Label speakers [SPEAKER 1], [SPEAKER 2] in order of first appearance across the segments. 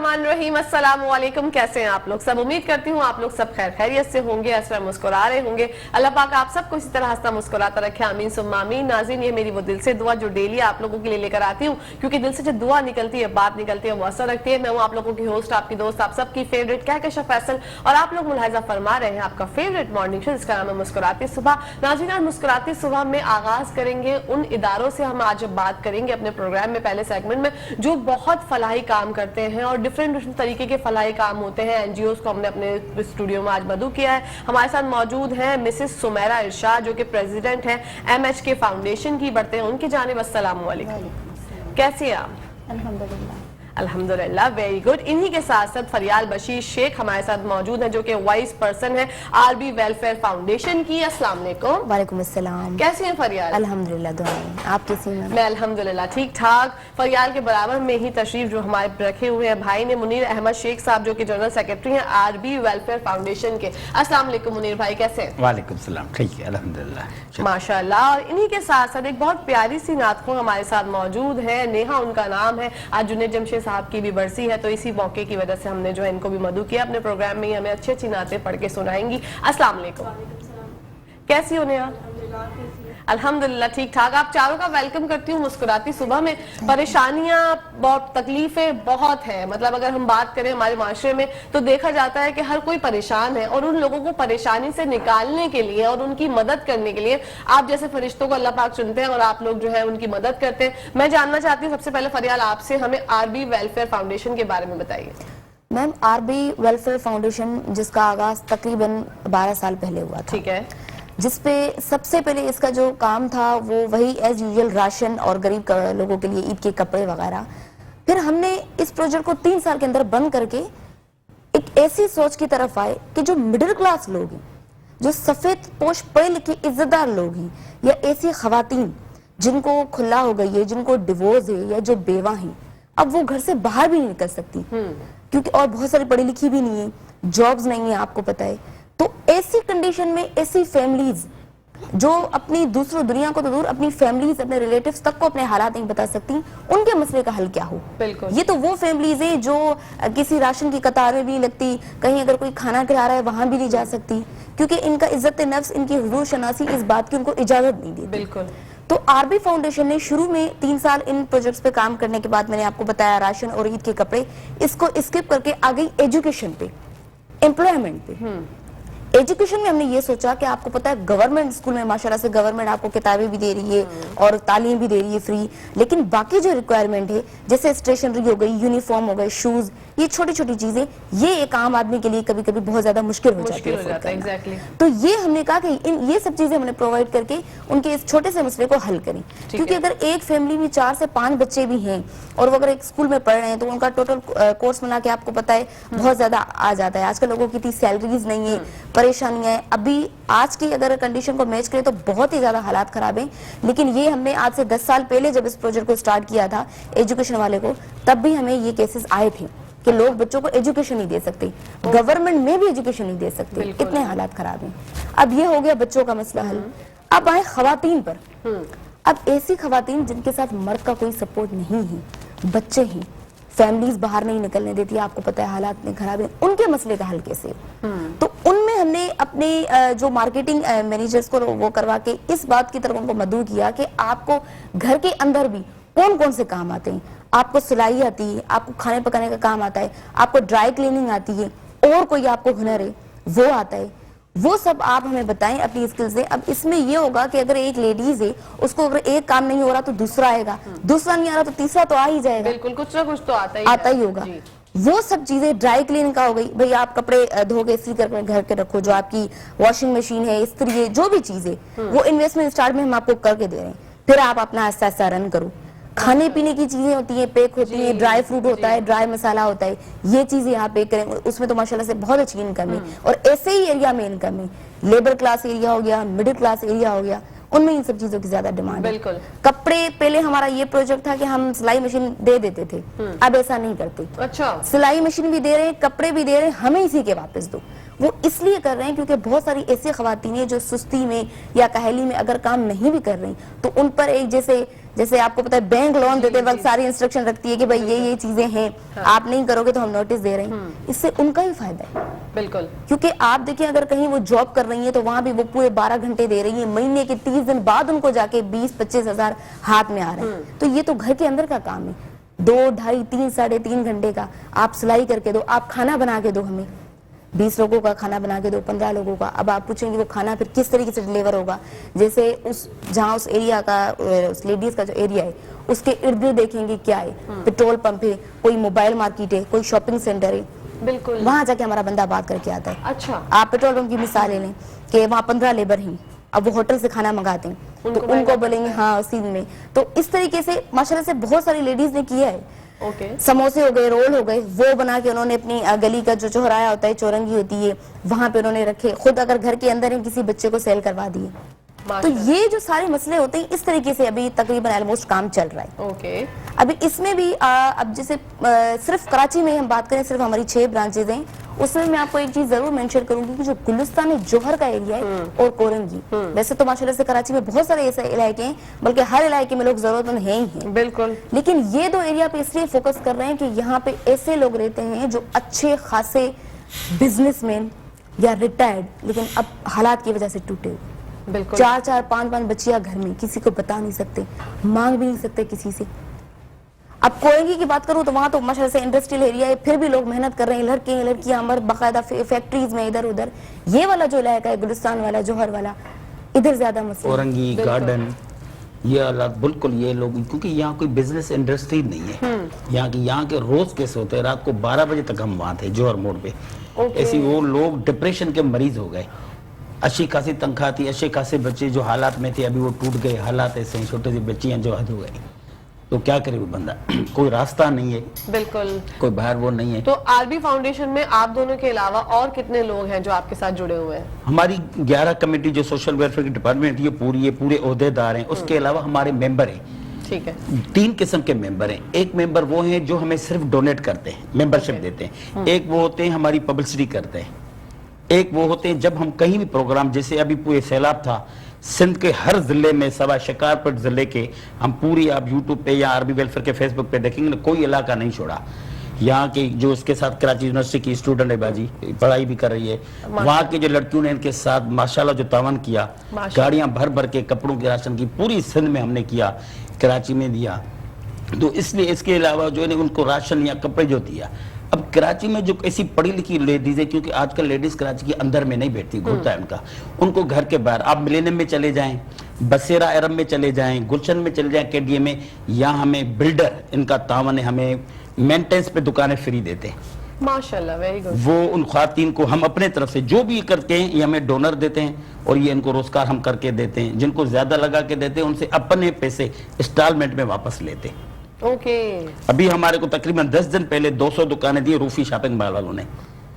[SPEAKER 1] बिस्मिल्लाहिर्रहमानिर्रहीम। अस्सलाम वालेकुम। कैसे हैं आप लोग सब? उम्मीद करती हूँ आप लोग सब खैर खैरियत से होंगे, इस तरह मुस्कुरा रहे होंगे। अल्लाह पाक आप सबको इसी तरह हंसता मुस्कुराता रखे, आमीन सुम्मा आमीन। नाज़रीन, ये मेरी वो दिल से दुआ जो डेली आप लोगों के लिए लेकर आती हूँ, क्योंकि दिल से जो दुआ निकलती है, बात निकलती है, वो असर रखती है। मैं हूँ आप लोगों की होस्ट, आपकी दोस्त, आप सबकी फेवरेट कहकशा फैसल, और आप लोग मुलाहिजा फरमा रहे हैं आपका फेवरेट मॉर्निंग शो जिसका नाम है मुस्कुराती सुबह। नाज़रीन, आज मुस्कुराती सुबह में आगाज करेंगे उन इदारों से। हम आज बात करेंगे अपने प्रोग्राम में पहले सेगमेंट में जो बहुत फलाही काम करते हैं और डिफरेंट तरीके के फलाही काम होते हैं। एनजीओस को हमने अपने स्टूडियो में आज मदऊ किया है। हमारे साथ मौजूद हैं मिसेस सुमेरा इरशाद, जो कि प्रेसिडेंट हैं MHK फाउंडेशन की। बढ़ते हैं उनकी जानिब। अस्सलाम वालेकुम, कैसी हैं आप?
[SPEAKER 2] अल्हम्दुलिल्लाह
[SPEAKER 1] अल्हम्दुलिल्लाह, वेरी गुड। इन्हीं के साथ साथ फरियाल बशीर शेख हमारे साथ मौजूद हैं, जो कि वाइस पर्सन है RB वेलफेयर फाउंडेशन की। अस्सलाम वालेकुम।
[SPEAKER 2] वालेकुम अस्सलाम।
[SPEAKER 1] कैसी हैं फरियाल?
[SPEAKER 2] अल्हम्दुलिल्लाह, दुआएं। आप कैसी हैं?
[SPEAKER 1] मैं अल्हम्दुलिल्लाह ठीक ठाक। फरियाल के बराबर में ही तशरीफ जो हमारे रखे हुए हैं भाई ने मुनीर अहमद शेख साहब, जो कि जनरल सेक्रेटरी हैं RB वेलफेयर फाउंडेशन के। अस्सलाम वालेकुम मुनीर भाई, कैसे हैं?
[SPEAKER 3] वालेकुम सलाम, ठीक है अल्हम्दुलिल्लाह
[SPEAKER 1] माशाअल्लाह। और इन्हीं के साथ साथ एक बहुत प्यारी सी नातख़्वान हमारे साथ मौजूद है, नेहा उनका नाम है। आज जुनैद जमशेद साहब की भी बरसी है, तो इसी मौके की वजह से हमने जो है इनको भी मदऊ किया अपने प्रोग्राम में। हमें अच्छी अच्छी नातें पढ़ के सुनाएंगी। अस्सलाम वालेकुम, कैसी हो नेहा? अल्हम्दुलिल्लाह ठीक ठाक। आप चारों का वेलकम करती हूँ मुस्कुराती सुबह में। परेशानियां बहुत, तकलीफें बहुत हैं। मतलब अगर हम बात करें हमारे माशरे में तो देखा जाता है कि हर कोई परेशान है, और उन लोगों को परेशानी से निकालने के लिए और उनकी मदद करने के लिए आप जैसे फरिश्तों को अल्लाह पाक चुनते हैं और आप लोग जो है उनकी मदद करते हैं। मैं जानना चाहती हूँ सबसे पहले फरियाल आपसे, हमें RB वेलफेयर फाउंडेशन के बारे में बताइए।
[SPEAKER 2] मैम, RB वेलफेयर फाउंडेशन जिसका आगाज तकरीबन 12 साल पहले हुआ था,
[SPEAKER 1] ठीक है,
[SPEAKER 2] जिसपे सबसे पहले इसका जो काम था वो वही एज यूजुअल राशन और गरीब लोगों के लिए ईद के कपड़े वगैरह। फिर हमने इस प्रोजेक्ट को 3 साल के अंदर बंद करके एक ऐसी सोच की तरफ आए कि जो मिडिल क्लास लोग हैं, जो सफेद पोश पढ़े लिखे इज्जतदार लोग हैं, या ऐसी खवातीन जिनको खुला हो गई है, जिनको डिवोर्स है, या जो बेवा हैं, अब वो घर से बाहर भी नहीं निकल सकती क्योंकि, और बहुत सारी पढ़ी लिखी भी नहीं है, जॉब्स नहीं है, आपको पता है। तो ऐसी कंडीशन में ऐसी फैमिलीज जो अपनी दूसरों दुनिया को तो दूर, अपनी फैमिलीज, अपने रिलेटिव्स तक को अपने हालात नहीं बता सकती, उनके मसले का हल क्या हो।
[SPEAKER 1] बिल्कुल।
[SPEAKER 2] ये तो वो फैमिलीज है जो किसी राशन की कतार में भी नहीं लगती, कहीं अगर कोई खाना खिला रहा है वहां भी नहीं जा सकती, क्योंकि इनका इज्जत नफ्स, इनकी हुजूर शनासी इस बात की उनको इजाजत नहीं देती।
[SPEAKER 1] बिल्कुल।
[SPEAKER 2] तो RB फाउंडेशन ने शुरू में 3 साल इन प्रोजेक्ट्स पे काम करने के बाद, मैंने आपको बताया राशन और ईद के कपड़े, इसको स्किप करके आ गई एजुकेशन पे, एम्प्लॉयमेंट पे। एजुकेशन में हमने ये सोचा कि आपको पता है गवर्नमेंट स्कूल में माशाल्लाह से गवर्नमेंट आपको किताबें भी दे रही है और तालीम भी दे रही है फ्री, लेकिन बाकी जो रिक्वायरमेंट है जैसे स्टेशनरी हो गई, यूनिफॉर्म हो गए, शूज, ये छोटी छोटी चीजें, ये एक आम आदमी के लिए कभी कभी बहुत ज्यादा मुश्किल हो जाती है।
[SPEAKER 1] एग्जैक्टली।
[SPEAKER 2] तो ये हमने कहा कि ये सब चीजें हमने प्रोवाइड करके उनके इस छोटे से मसले को हल करें, क्योंकि अगर एक फैमिली में 4 से 5 बच्चे भी हैं और वो अगर एक स्कूल में पढ़ रहे हैं तो उनका टोटल कोर्स बना के आपको पता है बहुत ज्यादा आ जाता है। आजकल लोगों की इतनी सैलरीज नहीं है, परेशानियां हैं। अभी आज की अगर कंडीशन को मैच करें तो बहुत ही ज्यादा हालात खराब हैं, लेकिन ये हमने आज से 10 साल पहले जब इस प्रोजेक्ट को स्टार्ट किया था एजुकेशन वाले को, तब भी हमें ये केसेस आए थे कि लोग बच्चों को एजुकेशन नहीं दे सकते, गवर्नमेंट में भी एजुकेशन नहीं दे सकते, इतने हालात खराब हैं। अब ये हो गया बच्चों का मसला हल। अब आए खवातीन पर। अब ऐसी खवातीन जिनके साथ मर्द का कोई सपोर्ट नहीं है, बच्चे हैं, फैमिलीज बाहर नहीं निकलने देती, आपको पता है हालात में खराब है, उनके मसले का हल कैसे? तो उनमें हमने अपने जो मार्केटिंग मैनेजर्स को वो करवा के इस बात की तरफ उनको मदऊ किया कि आपको घर के अंदर भी कौन कौन से काम आते हैं। आपको सिलाई आती है, आपको खाने पकाने का काम आता है, आपको ड्राई क्लीनिंग आती है, और कोई आपको हुनर है वो आता है, वो सब आप हमें बताएं अपनी स्किल से। अब इसमें ये होगा कि अगर एक लेडीज है, उसको अगर एक काम नहीं हो रहा तो दूसरा आएगा, दूसरा नहीं आ रहा तो तीसरा तो आ ही जाएगा।
[SPEAKER 1] बिल्कुल, कुछ ना कुछ तो आता ही
[SPEAKER 2] होगा। वो सब चीजें, ड्राई क्लीनिंग का हो गई, भाई आप कपड़े धो के इस्त्री करके घर के रखो, जो आपकी वॉशिंग मशीन है, इस्त्री है, जो भी चीज है वो इन्वेस्टमेंट स्टार्ट में हम आपको करके दे रहे हैं, फिर आप अपना आस्ता आस्ता रन करो। खाने पीने की चीजें होती है, पैक होती है, ड्राई फ्रूट होता है, ड्राई मसाला होता है, ये चीजें यहाँ पैक करें, उसमें तो माशाल्लाह से बहुत अच्छी इनकम है, और ऐसे ही एरिया में इनकम है। लेबर क्लास एरिया हो गया, मिडिल क्लास एरिया हो गया, उनमें इन सब चीजों की ज्यादा डिमांड है।
[SPEAKER 1] बिल्कुल।
[SPEAKER 2] कपड़े, पहले हमारा ये प्रोजेक्ट था कि हम सिलाई मशीन दे देते थे, अब ऐसा नहीं करते।
[SPEAKER 1] अच्छा, सिलाई
[SPEAKER 2] मशीन भी दे रहे हैं, कपड़े भी दे रहे हैं, हमें इसी के वापस दो। वो इसलिए कर रहे हैं क्योंकि बहुत सारी ऐसी खवातीनें जो सुस्ती में या कहली में अगर काम नहीं भी कर रही तो उन पर एक जैसे जैसे आपको पता है बैंक लोन देते वक्त सारी इंस्ट्रक्शन रखती है कि भाई ये चीजें हैं, आप नहीं करोगे तो हम नोटिस दे रहे हैं। इससे उनका ही फायदा है,
[SPEAKER 1] बिल्कुल,
[SPEAKER 2] क्योंकि आप देखिए अगर कहीं वो जॉब कर रही है तो वहां भी वो पूरे 12 घंटे दे रही है, महीने के 30 दिन बाद उनको जाके 20-25 हजार हाथ में आ रहे हैं। तो ये तो घर के अंदर का काम है, 2, ढाई, 3, 3.5 घंटे का आप सिलाई करके दो, आप खाना बना के दो, हमें 20 लोगों का खाना बना के दो, 15 लोगों का। अब आप पूछेंगे वो खाना फिर किस तरीके से डिलीवर होगा, जैसे जहाँ उस एरिया का, उस लेडीज का जो एरिया है उसके इर्द गिर्द देखेंगे क्या है, पेट्रोल पंप है, कोई मोबाइल मार्केट है, कोई शॉपिंग सेंटर है,
[SPEAKER 1] बिल्कुल,
[SPEAKER 2] वहां जाके हमारा बंदा बात करके आता है।
[SPEAKER 1] अच्छा,
[SPEAKER 2] आप पेट्रोल पंप की मिसाल ले लें कि वहाँ 15 लेबर हैं, अब वो होटल से खाना मंगाते हैं तो उनको बोलेंगे हाँ उसी में। तो इस तरीके से माशाल्लाह से बहुत सारी लेडीज ने किया है।
[SPEAKER 1] ओके,
[SPEAKER 2] समोसे हो गए, रोल हो गए, वो बना के उन्होंने अपनी गली का जो चौराया होता है, चौरंगी होती है, वहां पे उन्होंने रखे, खुद अगर घर के अंदर ही किसी बच्चे को सेल करवा दिए। तो ये जो सारे मसले होते हैं इस तरीके से अभी तकरीबन ऑलमोस्ट काम चल रहा है।
[SPEAKER 1] ओके,
[SPEAKER 2] अभी इसमें भी अब जैसे सिर्फ कराची में हम बात करें, सिर्फ हमारी 6 ब्रांचेज हैं, उसमें मैं आपको एक चीज जरूर मेंशन करूंगी कि जो गुलिस्तान जौहर का एरिया है और कोरंगी, वैसे तो माशाल्लाह से कराची में बहुत सारे ऐसे इलाके हैं, बल्कि हर इलाके में लोग जरूरतमंद हैं ही हैं,
[SPEAKER 1] बिल्कुल,
[SPEAKER 2] लेकिन ये 2 एरिया पे इसलिए फोकस कर रहे हैं कि यहाँ पे ऐसे लोग रहते हैं जो अच्छे खासे बिजनेसमैन या रिटायर्ड, लेकिन अब हालात की वजह से टूटे हुए,
[SPEAKER 1] बिल्कुल,
[SPEAKER 2] 4-4, 5-5 बच्चियां घर में, किसी को बता नहीं सकते, मांग भी नहीं सकते किसी से। अब कोयंगी की बात करूं तो वहां तो माशाल्लाह से इंडस्ट्रियल एरिया है, फिर भी लोग मेहनत कर रहे हैं, लड़के हैं, लड़कियां, मर्द बाकायदा फैक्ट्रीज में इधर उधर। ये वाला जो इलाका है गुलिस्तान वाला, जौहर वाला, इधर ज्यादा मसला है।
[SPEAKER 3] औरंगी गार्डन, ये हालात बिल्कुल, ये लोग क्योंकि यहाँ कोई बिजनेस इंडस्ट्री नहीं है, यहाँ के रोज केस होते हैं, रात को 12 बजे तक हम वहाँ थे जौहर मोड़ पे। ऐसी वो लोग डिप्रेशन के मरीज हो गए, अच्छी खासी तनख्वाह थी, अच्छे खासे बच्चे जो हालात में थे अभी वो टूट गए, हालात ऐसे हैं, छोटी सी बच्चियां जो हद हो गई, तो क्या करे वो बंदा, कोई रास्ता नहीं है,
[SPEAKER 1] बिल्कुल,
[SPEAKER 3] कोई बाहर वो नहीं है।
[SPEAKER 1] तो आरबी फाउंडेशन में आप दोनों के अलावा और कितने लोग हैं जो आपके साथ जुड़े हुए हैं?
[SPEAKER 3] हमारी 11 कमेटी जो सोशल वेलफेयर की डिपार्टमेंट ये पूरे ओहदेदार हैं, उसके अलावा हमारे मेंबर हैं,
[SPEAKER 1] ठीक है,
[SPEAKER 3] 3 किस्म के मेंबर हैं। एक मेंबर वो हैं जो हमें सिर्फ डोनेट करते हैं, मेंबरशिप देते हैं, एक वो होते हैं हमारी पब्लिसिटी करते हैं, एक वो होते हैं जब हम कहीं भी प्रोग्राम, जैसे अभी पूरे सैलाब था, सिंध के हर जिले में, सवा शिकारपुर जिले के, हम पूरी आप यूट्यूब पे या आरबी वेलफेयर के फेसबुक पे देखेंगे, कोई इलाका नहीं छोड़ा। यहाँ के जो उसके साथ कराची यूनिवर्सिटी की स्टूडेंट है बाजी, पढ़ाई भी कर रही है, वहाँ की जो लड़कियों ने इनके साथ माशाल्लाह जो तावन किया, गाड़ियाँ भर भर के कपड़ों के राशन की पूरी सिंध में हमने किया, कराची में दिया। तो इसलिए इसके अलावा जो है उनको राशन या कपड़े जो दिया। अब कराची में जो ऐसी पढ़ी लिखी लेडीज है, क्योंकि आजकल लेडीज कराची के अंदर में नहीं बैठती, घूमता है उनका, उनको घर के बाहर आप मिलेनियम में चले जाएं, बसेरा अरब में चले जाएं, गुलशन में चले जाएं, केडीए में, यहाँ हमें बिल्डर इनका तावन है, हमें मेंटेनेंस पे दुकानें फ्री देते हैं
[SPEAKER 1] माशाल्लाह, वेरी गुड।
[SPEAKER 3] वो उन खातिन को हम अपने तरफ से जो भी करते हैं ये हमें डोनर देते हैं और ये इनको रोजगार हम करके देते हैं, जिनको ज्यादा लगा के देते हैं उनसे अपने पैसे इंस्टॉलमेंट में वापस लेते हैं।
[SPEAKER 1] ओके,
[SPEAKER 3] अभी हमारे को तकरीबन 10 दिन पहले 200 दुकानें दी रूफी शॉपिंग मॉल वालों ने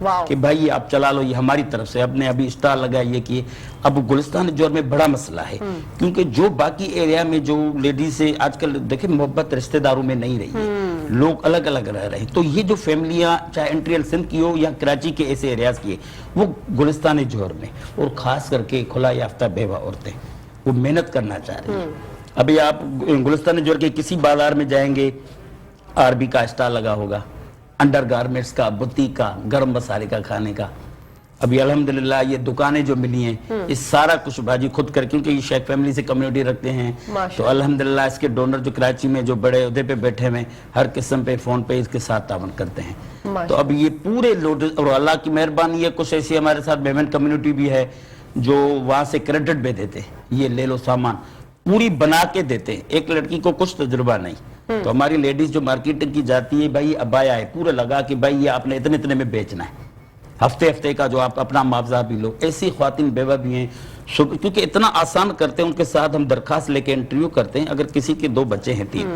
[SPEAKER 1] वाओ,
[SPEAKER 3] कि भाई ये आप चला लो, ये हमारी तरफ से अपने अभी स्टॉल लगाए, ये किए। अब गुलिस्तान जौहर में बड़ा मसला है, क्योंकि जो बाकी एरिया में जो लेडीज है आजकल देखिए मोहब्बत रिश्तेदारों में नहीं रही है, लोग अलग अलग रह रहे हैं। तो ये जो फैमिलियां चाहे इंटीरियर सिंध की हो या कराची के ऐसे एरियाज की है, वो गुलिस्तान जौहर में और खास करके खुला याफ्ता बेवा औरतें वो मेहनत करना चाह रही है। अभी आप गुलिस्तान जौहर के किसी बाजार में जाएंगे, आरबी का स्टॉल लगा होगा, अंडर गारमेंट्स का, बुटीक का, गर्म मसाले का, खाने का। अभी अल्हम्दुलिल्लाह ये दुकानें जो मिली हैं, इस सारा कुछ बाजी खुद कर, क्योंकि ये शेख फैमिली से कम्युनिटी रखते हैं, तो अल्हम्दुलिल्लाह इसके डोनर जो कराची में जो बड़े उहदे पे बैठे हुए हर किस्म पे फोन पे इसके साथ तावन करते हैं। तो अब ये पूरे लोड, और अल्लाह की मेहरबानी है कुछ ऐसी हमारे साथ मेमन कम्युनिटी भी है जो वहां से क्रेडिट भी देते, ये ले लो सामान पूरी बना के देते हैं। एक लड़की को कुछ तजुर्बा नहीं, तो हमारी लेडीज जो मार्केटिंग की जाती है, भाई अबाया है पूरा लगा कि भाई ये आपने इतने इतने में बेचना है, हफ्ते हफ्ते का जो आप अपना मुआवजा भी लो। ऐसी ख्वातीन बेवा भी हैं, क्योंकि इतना आसान करते हैं, उनके साथ हम दरखास्त लेके इंटरव्यू करते हैं। अगर किसी के 2 बच्चे हैं 3,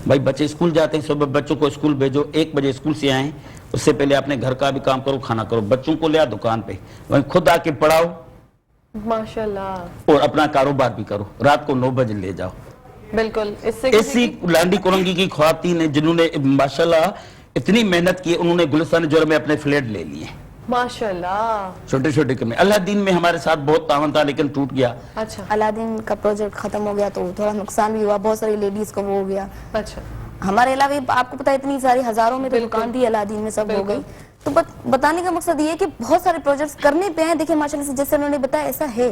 [SPEAKER 3] भाई बच्चे स्कूल जाते हैं, सुबह बच्चों को स्कूल भेजो, 1 बजे स्कूल से आए, उससे पहले अपने घर का भी काम करो, खाना करो, बच्चों को ले आओ दुकान पे, वहीं खुद आके पढ़ाओ
[SPEAKER 1] माशाल्लाह,
[SPEAKER 3] और अपना कारोबार भी करो, रात को 9 बजे ले जाओ।
[SPEAKER 1] बिल्कुल, इससे
[SPEAKER 3] ऐसी लांडी कोरंगी की ख्वातीन है जिन्होंने माशाल्लाह इतनी मेहनत की, उन्होंने गुलिस्तान जौहर में अपने फ्लैट ले लिए,
[SPEAKER 1] माशाल्लाह।
[SPEAKER 3] छोटे छोटे कमरे। अलादीन में हमारे साथ बहुत तावन था लेकिन टूट गया।
[SPEAKER 1] अच्छा
[SPEAKER 2] अलादीन का प्रोजेक्ट खत्म हो गया तो थोड़ा नुकसान भी हुआ, बहुत सारी लेडीज को वो हो गया।
[SPEAKER 1] अच्छा।
[SPEAKER 2] हमारे अलावा आपको पता है इतनी सारी हजारों में तो
[SPEAKER 1] बिल्कुल।
[SPEAKER 2] दुकान थी अलादीन में, सब हो
[SPEAKER 1] बिल्कुल।
[SPEAKER 2] गई। तो बताने का मकसद ये है कि बहुत सारे प्रोजेक्ट्स करने पे हैं, देखिए माशाल्लाह से जैसे उन्होंने बताया ऐसा है।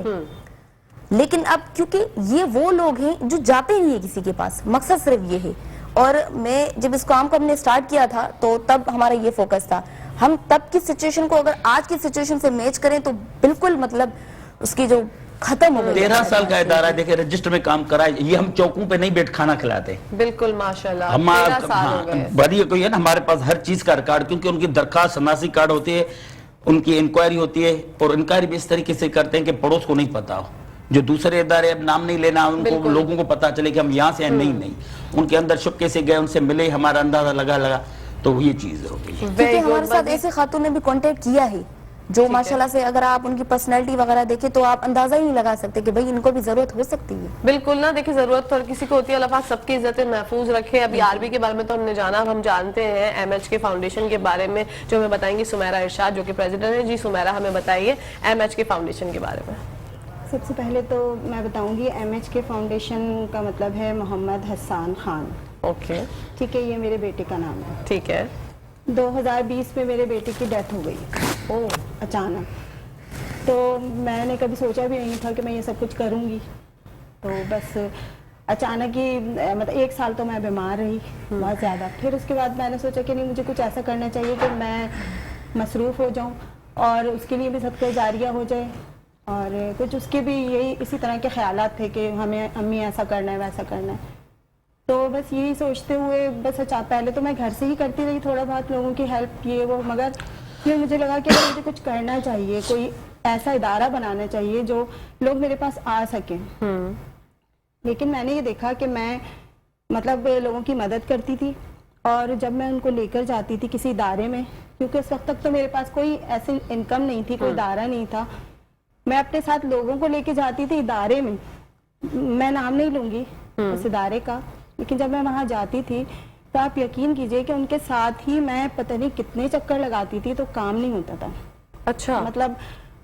[SPEAKER 2] लेकिन अब क्योंकि ये वो लोग हैं जो जाते नहीं है किसी के पास, मकसद सिर्फ ये है। और मैं जब इस काम को हमने स्टार्ट किया था तो तब हमारा ये फोकस था, हम तब की सिचुएशन को अगर आज की सिचुएशन से मैच करें तो बिल्कुल मतलब उसकी जो खत्म हो गई।
[SPEAKER 3] 13 साल का इदारा है, देखिए रजिस्टर में काम करा है। ये हम चौकों पे नहीं बैठ खाना खिलाते।
[SPEAKER 1] बिल्कुल माशाल्लाह।
[SPEAKER 3] हमारा
[SPEAKER 1] 13 साल हो गए।
[SPEAKER 3] बड़ी कोई है ना, हमारे पास हर चीज का रिकॉर्ड, क्योंकि उनकी दरखास्त शनासी कार्ड होती है, उनकी इंक्वायरी होती है, और इंक्वायरी भी इस तरीके से करते हैं कि पड़ोस को नहीं पता हो। जो दूसरे इदारे, अब नाम नहीं लेना, उनको लोगों को पता चले कि हम यहाँ से हैं। नहीं, उनके अंदर छुपके से गए, उनसे मिले, हमारा अंदाजा लगा तो ये चीज हो गई।
[SPEAKER 2] क्योंकि हमारे साथ ऐसे खातून ने भी कांटेक्ट किया है जो माशाल्लाह से अगर आप उनकी पर्सनैलिटी वगैरह देखें तो आप अंदाजा ही नहीं लगा सकते कि भाई इनको भी जरूरत हो सकती है।
[SPEAKER 1] बिल्कुल ना, देखिए जरूरत तो हर किसी को होती है, अल्लाह पाक सबकी इज्जतें महफूज रखे। अभी आरबी के बारे में तो हमने जाना, अब हम जानते हैं एमएच के फाउंडेशन के बारे में, जो हमें बताएंगी सुमेरा इरशाद जो कि प्रेसिडेंट है। जी सुमेरा, हमें बताइए एमएच के फाउंडेशन के बारे में।
[SPEAKER 4] सबसे पहले तो मैं बताऊंगी एमएच के फाउंडेशन का मतलब है मोहम्मद हसन खान।
[SPEAKER 1] ओके
[SPEAKER 4] ठीक है, ये मेरे बेटे का नाम है।
[SPEAKER 1] ठीक है।
[SPEAKER 4] 2020 में मेरे बेटे की डेथ हो गई
[SPEAKER 1] ओह
[SPEAKER 4] अचानक, तो मैंने कभी सोचा भी नहीं था कि मैं ये सब कुछ करूंगी। तो बस अचानक ही मतलब 1 साल तो मैं बीमार रही बहुत ज़्यादा। फिर उसके बाद मैंने सोचा कि नहीं, मुझे कुछ ऐसा करना चाहिए कि मैं मसरूफ़ हो जाऊं और उसके लिए भी सदका जारिया हो जाए। और कुछ उसके भी यही इसी तरह के ख्यालात थे कि हमें अम्मी ऐसा करना है वैसा करना है। तो बस यही सोचते हुए बस पहले तो मैं घर से ही करती रही, थोड़ा बहुत लोगों की हेल्प किए वो, मगर फिर मुझे लगा कि मुझे कुछ करना चाहिए, कोई ऐसा इदारा बनाना चाहिए जो लोग मेरे पास आ सकें। लेकिन मैंने ये देखा कि मैं मतलब लोगों की मदद करती थी, और जब मैं उनको लेकर जाती थी किसी इदारे में, क्योंकि उस वक्त तक तो मेरे पास कोई ऐसी इनकम नहीं थी, कोई इदारा नहीं था, मैं अपने साथ लोगों को लेके जाती थी इदारे में। मैं नाम नहीं लूंगी उस इदारे का, लेकिन जब मैं वहां जाती थी तो आप यकीन कीजिए कि उनके साथ ही मैं पता नहीं कितने चक्कर लगाती थी तो काम नहीं होता था।
[SPEAKER 1] अच्छा।
[SPEAKER 4] मतलब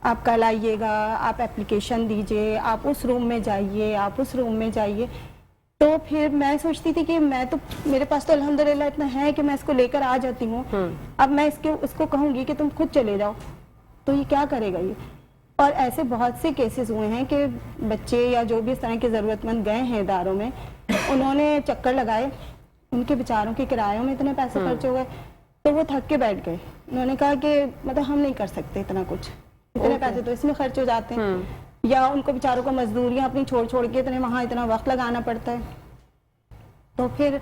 [SPEAKER 4] आप कल आइएगा, आप एप्लीकेशन दीजिए, आप उस रूम में जाइए, आप उस रूम में जाइए। तो फिर मैं सोचती थी कि मैं तो, मेरे पास तो अल्हम्दुलिल्लाह इतना है कि मैं इसको लेकर आ जाती हूँ। अब मैं उसको कहूंगी कि तुम खुद चले जाओ तो ये क्या करेगा ये। और ऐसे बहुत से केसेस हुए हैं कि बच्चे या जो भी इस तरह के ज़रूरतमंद गए हैं इदारों में, उन्होंने चक्कर लगाए, उनके बेचारों के किरायों में इतने पैसे खर्च हो गए तो वो थक के बैठ गए। उन्होंने कहा कि मतलब हम नहीं कर सकते इतना कुछ, इतने पैसे तो इसमें खर्च हो जाते हैं, या उनको बेचारों को मजदूरियां अपनी छोड़ छोड़ के इतने वहाँ इतना वक्त लगाना पड़ता है। तो फिर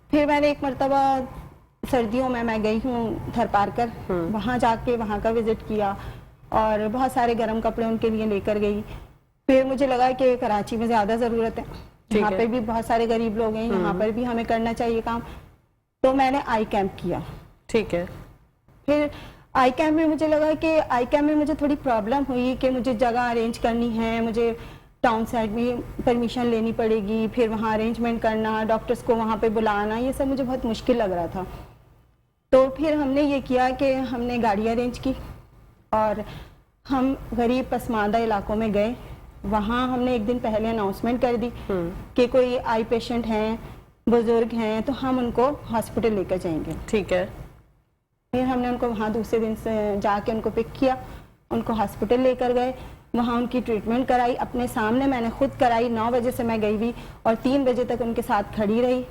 [SPEAKER 4] मैंने एक मरतबा सर्दियों में मैं गई हूँ थरपारकर, वहाँ जाके वहाँ का विजिट किया और बहुत सारे गर्म कपड़े उनके लिए लेकर गई। फिर मुझे लगा कि कराची में ज़्यादा ज़रूरत है, यहाँ पर भी बहुत सारे गरीब लोग हैं, यहाँ पर भी हमें करना चाहिए काम। तो मैंने आई कैंप किया।
[SPEAKER 1] ठीक है।
[SPEAKER 4] फिर आई कैंप में मुझे लगा कि आई कैंप में मुझे थोड़ी प्रॉब्लम हुई कि मुझे जगह अरेंज करनी है, मुझे टाउन साइड में परमिशन लेनी पड़ेगी, फिर वहाँ अरेंजमेंट करना, डॉक्टर्स को वहाँ पे बुलाना, ये सब मुझे बहुत मुश्किल लग रहा था। तो फिर हमने ये किया कि हमने गाड़ी अरेंज की और हम गरीब पसमानदा इलाकों में गए। वहाँ हमने एक दिन पहले अनाउंसमेंट कर दी कि कोई आई पेशेंट हैं, बुजुर्ग हैं, तो हम उनको हॉस्पिटल लेकर जाएंगे।
[SPEAKER 1] ठीक है।
[SPEAKER 4] फिर हमने उनको वहाँ दूसरे दिन से जाके उनको पिक किया, उनको हॉस्पिटल लेकर गए, वहाँ उनकी ट्रीटमेंट कराई, अपने सामने मैंने खुद कराई। 9 बजे से मैं गई हुई और 3 बजे तक उनके साथ खड़ी रही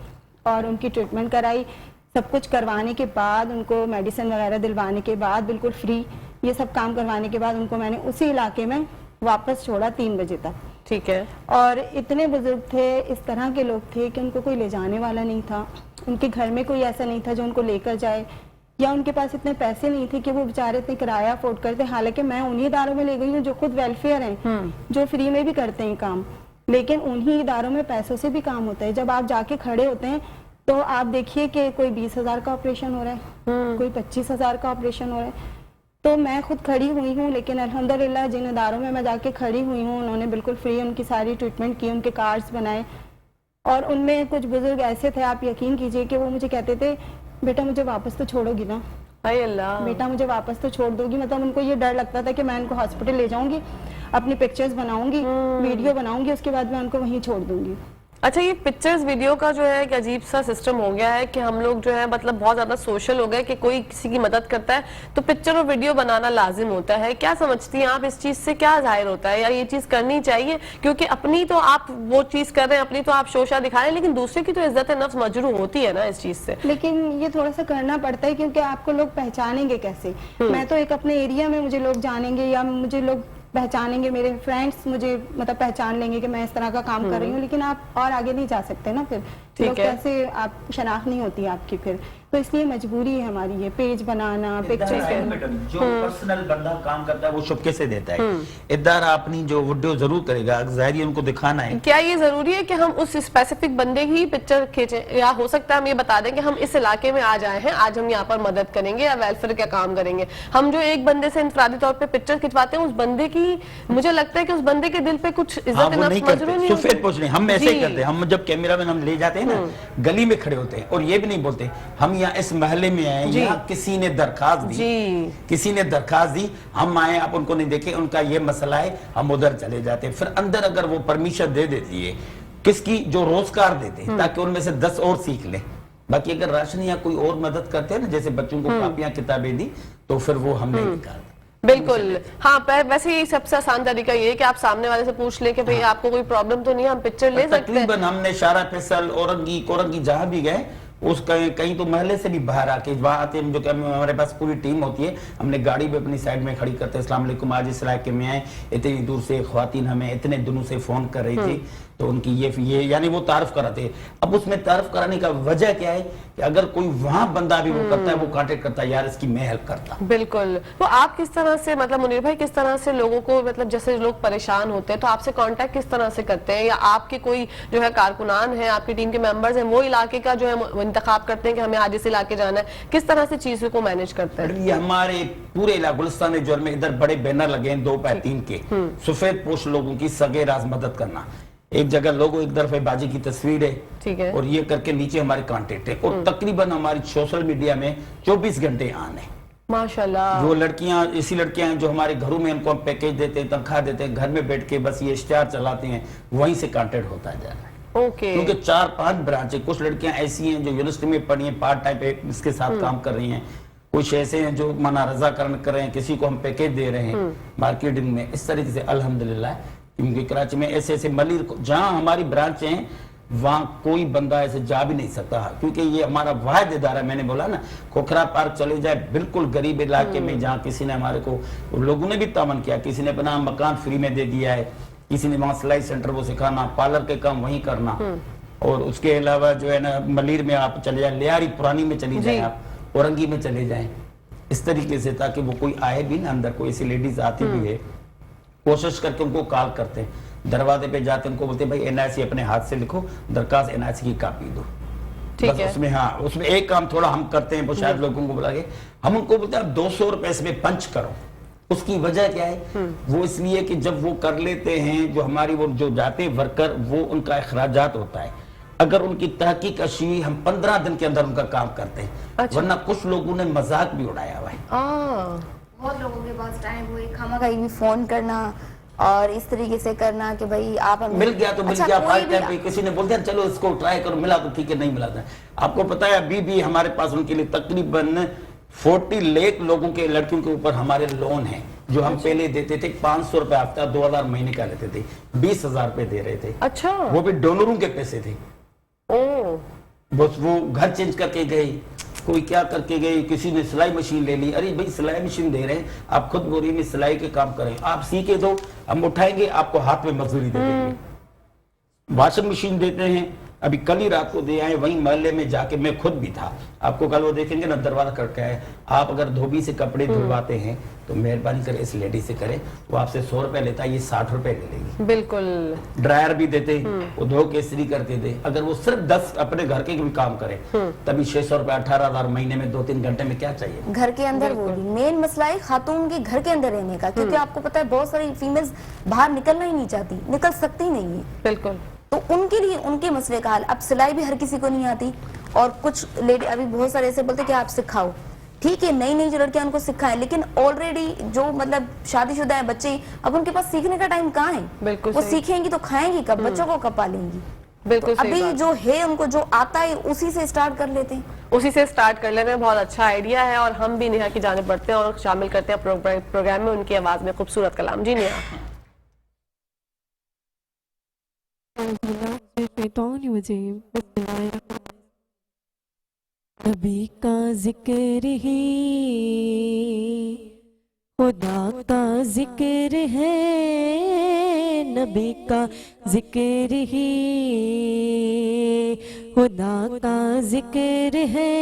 [SPEAKER 4] और उनकी ट्रीटमेंट कराई। सब कुछ करवाने के बाद, उनको मेडिसिन वगैरह दिलवाने के बाद, बिल्कुल फ्री ये सब काम करवाने के बाद उनको मैंने उसी इलाके में वापस छोड़ा 3 बजे तक।
[SPEAKER 1] ठीक है।
[SPEAKER 4] और इतने बुजुर्ग थे, इस तरह के लोग थे कि उनको कोई ले जाने वाला नहीं था, उनके घर में कोई ऐसा नहीं था जो उनको लेकर जाए, या उनके पास इतने पैसे नहीं थे कि वो बेचारे इतने किराया अफोर्ड करते। हालांकि मैं उन्हीं इदारों में ले गई हूँ जो खुद वेलफेयर हैं, जो फ्री में भी करते हैं काम, लेकिन उन्हीं इदारों में पैसों से भी काम होता है। जब आप जाके खड़े होते हैं तो आप देखिए कि कोई 20,000 का ऑपरेशन हो रहा है, कोई 25,000 का ऑपरेशन हो रहा है। तो मैं खुद खड़ी हुई हूँ, लेकिन अल्हम्दुलिल्लाह जिन इदारों में मैं जाके खड़ी हुई हूँ उन्होंने बिल्कुल फ्री उनकी सारी ट्रीटमेंट की, उनके कार्ड्स बनाए। और उनमें कुछ बुजुर्ग ऐसे थे, आप यकीन कीजिए कि वो मुझे कहते थे, बेटा मुझे वापस तो छोड़ोगी ना,
[SPEAKER 1] हाय अल्लाह।
[SPEAKER 4] बेटा मुझे वापस तो छोड़ दोगी, मतलब उनको ये डर लगता था कि मैं उनको हॉस्पिटल ले जाऊंगी, अपनी पिक्चर्स बनाऊंगी, वीडियो बनाऊंगी, उसके बाद मैं उनको वहीं छोड़ दूंगी।
[SPEAKER 1] अच्छा, ये पिक्चर्स वीडियो का जो है एक अजीब सा सिस्टम हो गया है कि हम लोग जो है मतलब बहुत ज्यादा सोशल हो गए कि कोई किसी की मदद करता है तो पिक्चर और वीडियो बनाना लाजिम होता है। क्या समझती हैं आप, इस चीज से क्या जाहिर होता है, या ये चीज करनी चाहिए? क्योंकि अपनी तो आप वो चीज कर रहे हैं, अपनी तो आप शोशा दिखा रहे हैं, लेकिन दूसरे की तो इज्जत नफ्स मजरू होती है ना इस चीज से।
[SPEAKER 4] लेकिन ये थोड़ा सा करना पड़ता है, क्योंकि आपको लोग पहचानेंगे कैसे? मैं तो एक अपने एरिया में मुझे लोग जानेंगे या मुझे लोग पहचानेंगे, मेरे फ्रेंड्स मुझे मतलब पहचान लेंगे कि मैं इस तरह का काम कर रही हूँ, लेकिन आप और आगे नहीं जा सकते ना, फिर लोग कैसे, आप शनाख्त नहीं होती आपकी फिर, तो इसलिए मजबूरी है हमारी ये पेज बनाना, पिक्चर्स।
[SPEAKER 3] जो पर्सनल बंदा काम करता है वो चुपके से देता है, इधर अपनी जो वीडियो जरूर करेगा, जाहिर उनको दिखाना है।
[SPEAKER 1] क्या ये जरूरी है कि हम उस स्पेसिफिक बंदे की पिक्चर खींचें, या हो सकता है हम ये बता दें कि हम इस इलाके में आज आए हैं, आज हम यहाँ पर मदद करेंगे या वेलफेयर का काम करेंगे? हम जो एक बंदे से इंफरादी तौर पे पिक्चर खिंचवाते हैं, उस बंदे की मुझे लगता है कि उस बंदे के दिल पे कुछ इज्जत नफ्स मजरू नहीं होती।
[SPEAKER 3] सफेद पोछ नहीं, हम ऐसे ही करते हैं। हम जब कैमरा मैन हम ले जाते हैं ना, गली में खड़े होते हैं और ये भी नहीं बोलते हम यहाँ इस महल्ले में आए, यहाँ किसी ने दरखास्त दी, किसी ने दरखास्त दी, हम आए, आप उनको नहीं देखे, उनका ये मसला है, हम उधर चले जाते हैं। फिर अंदर अगर वो परमिशन दे देती है किसकी, जो रोजगार देते ताकि उनमें से 10 और सीख ले। बाकी अगर राशन या कोई और मदद करते हैं ना, जैसे बच्चों को कापियां किताबें दी, तो फिर वो हम नहीं निकालते।
[SPEAKER 1] बिल्कुल, हाँ। वैसे ही सबसे आसान तरीका ये है कि आप सामने वाले से पूछ लें कि भाई आपको कोई प्रॉब्लम तो नहीं है, हम पिक्चर ले सकते हैं।
[SPEAKER 3] तकरीबन हमने शारा फैसल, औरंगी, कोरंगी जहां भी गए, उस कहीं तो महल्ले से भी बाहर आके वहां आते हैं, जो कि हमारे पास पूरी टीम होती है, हमने गाड़ी भी अपनी साइड में खड़ी करते हैं। अस्सलाम वालेकुम, आज इस इलाके में आए, इतनी दूर से ख्वातीन हमें इतने दिनों से फोन कर रही थी, तो उनकी ये यानी वो तारफ कराते हैं। अब उसमें तारफ कराने का वजह क्या है कि अगर कोई वहां बंदा भी वो करता है, वो कांटेक्ट करता है, यार इसकी मैं हेल्प करता।
[SPEAKER 1] बिल्कुल। तो आप किस तरह से, मतलब मुनीर भाई, किस तरह से लोगों को, मतलब जैसे लोग परेशान होते हैं तो आपसे कांटेक्ट किस तरह से करते हैं, या आपके कोई जो है कारकुनान है, आपकी टीम के मेंबर्स हैं, वो इलाके का जो है इंतखाब करते हैं कि हमें आज इस इलाके जाना है, किस तरह से चीजों को मैनेज करते हैं?
[SPEAKER 3] ये हमारे पूरे गुलिस्तान जोर में इधर बड़े बैनर लगे हैं 2x3 के, सफेद पोश लोगों की सगे राज मदद करना। एक जगह लोगों, एक तरफ बाजी की तस्वीर है, ठीक है, और ये करके नीचे हमारे कांटेक्ट है, और तकरीबन हमारी सोशल मीडिया में 24 घंटे ऑन है।
[SPEAKER 1] माशाल्लाह।
[SPEAKER 3] वो लड़कियां, ऐसी लड़कियां हैं जो हमारे घरों में उनको हम पैकेज देते हैं, तनख्वाह देते हैं, घर में बैठ के बस ये इश्तिहार चलाते हैं, वहीं से कांटेक्ट होता जा रहा है।
[SPEAKER 1] ओके।
[SPEAKER 3] क्योंकि 4-5 ब्रांच है। कुछ लड़कियां ऐसी हैं जो यूनिवर्सिटी में पढ़ी हैं, पार्ट टाइम इसके साथ काम कर रही हैं, कुछ ऐसे हैं जो मना रजाकरण कर रहे हैं, किसी को हम पैकेज दे रहे हैं मार्केटिंग में। इस तरीके से अल्हम्दुलिल्लाह, क्योंकि कराची में ऐसे ऐसे मलिर जहां हमारी ब्रांच हैं वहां कोई बंदा ऐसे जा भी नहीं सकता, क्योंकि ये हमारा वाहिद इदारा, मैंने बोला ना, खोखरा पार्क चले जाए, बिल्कुल गरीब इलाके में, जहाँ किसी ने हमारे को, लोगों ने भी तामन किया, किसी ने अपना मकान फ्री में दे दिया है, किसी ने वहाँ सिलाई सेंटर वो सिखाना, पार्लर के काम वहीं करना, और उसके अलावा जो है ना मलिर में आप चले जाए, लियारी पुरानी में चली जाए, आप औरंगी में चले जाएं, इस तरीके से, ताकि वो कोई आए भी ना अंदर, कोई ऐसी लेडीज आती भी है, कोशिश करके उनको कॉल करते हैं, दरवाजे पे जाते हैं, उनको बोलते हैं भाई एनआईसी अपने हाथ से लिखो, दरखास्त एनआईसी की कॉपी दो, ठीक है। उसमें हाँ, उसमें एक काम थोड़ा हम करते हैं, वो शायद लोगों को बुला के हम उनको बोलते हैं 200 रुपए इसमें पंच करो। उसकी वजह क्या है? वो इसलिए कि जब वो कर लेते हैं, जो हमारी वो जो जाते वर्कर, वो उनका अखराजात होता है, अगर उनकी तहकीक अच्छी हुई, हम 15 दिन के अंदर उनका काम करते हैं। अच्छा। वरना कुछ लोगों ने मजाक भी उड़ाया हुआ है,
[SPEAKER 2] बहुत लोगों के पास टाइम हुए खामखा भी फोन करना और इस तरीके से करना कि भाई आप हमें
[SPEAKER 3] मिल गया तो मिल गया, फाइल टाइम पे किसी ने बोल दिया चलो इसको ट्राई करो, मिला तो ठीक है, नहीं मिला था। आपको पता है अभी भी हमारे पास उनके लिए तकरीबन 40 लाख लोगों के, लड़कियों के ऊपर हमारे लोन है, जो हम पहले देते थे 500 रुपए हफ्ता, 2000 महीने का लेते थे, 20,000 रुपए दे रहे थे।
[SPEAKER 1] अच्छा।
[SPEAKER 3] वो भी डोनरों के पैसे थे। बस वो घर चेंज करके गए, कोई क्या करके गए, किसी ने सिलाई मशीन ले ली, अरे भाई सिलाई मशीन दे रहे हैं, आप खुद बोरी में सिलाई के काम करें, आप सीखे दो, हम उठाएंगे, आपको हाथ में मजदूरी दे देंगे। वॉशिंग मशीन देते हैं, अभी कल ही रात को दे आए, वहीं मोहल्ले में जाके, मैं खुद भी था, आपको कल वो देखेंगे ना, दरवाजा खटका है, आप अगर धोबी से कपड़े धुलवाते हैं तो मेहरबानी करें इस लेडी से करें, वो आपसे 100 रुपए लेता है, ये 60 रुपए ले लेगी।
[SPEAKER 1] बिल्कुल।
[SPEAKER 3] ड्रायर भी देते, वो धो के इस्त्री करके दे, अगर वो सिर्फ 10 अपने घर के भी काम करे तभी 600 रुपए, 18,000 महीने में 2-3 घंटे में क्या चाहिए? घर
[SPEAKER 2] के अंदर वो मेन मसला है खातून के घर के अंदर रहने का, क्योंकि आपको पता है बहुत सारी फीमेल्स बाहर निकलना ही नहीं चाहती, निकल सकती ही नहीं है।
[SPEAKER 1] बिल्कुल।
[SPEAKER 2] तो उनके लिए उनके मसले का हाल, अब सिलाई भी हर किसी को नहीं आती, और कुछ लेडी अभी बहुत सारे ऐसे बोलते कि आप सिखाओ, ठीक है नई नई जो लड़कियां उनको सिखाएं, लेकिन ऑलरेडी जो मतलब शादीशुदा है बच्चे, अब उनके पास सीखने का टाइम कहाँ है?
[SPEAKER 1] बिल्कुल
[SPEAKER 2] वो
[SPEAKER 1] सही।
[SPEAKER 2] सीखेंगी तो खाएंगी कब, बच्चों को कब पालेंगी?
[SPEAKER 1] बिल्कुल
[SPEAKER 2] तो
[SPEAKER 1] सही
[SPEAKER 2] अभी
[SPEAKER 1] बात।
[SPEAKER 2] जो है उनको जो आता है उसी से स्टार्ट कर लेते हैं।
[SPEAKER 1] उसी से स्टार्ट कर लेते हैं, बहुत अच्छा आइडिया है। और हम भी नेहा की जानिब बढ़ते हैं और शामिल करते हैं प्रोग्राम में उनकी आवाज में खूबसूरत कलाम। जी नेहा।
[SPEAKER 5] नबी का जिक्र ही खुदा का जिक्र है, नबी का जिक्र ही खुदा का जिक्र है,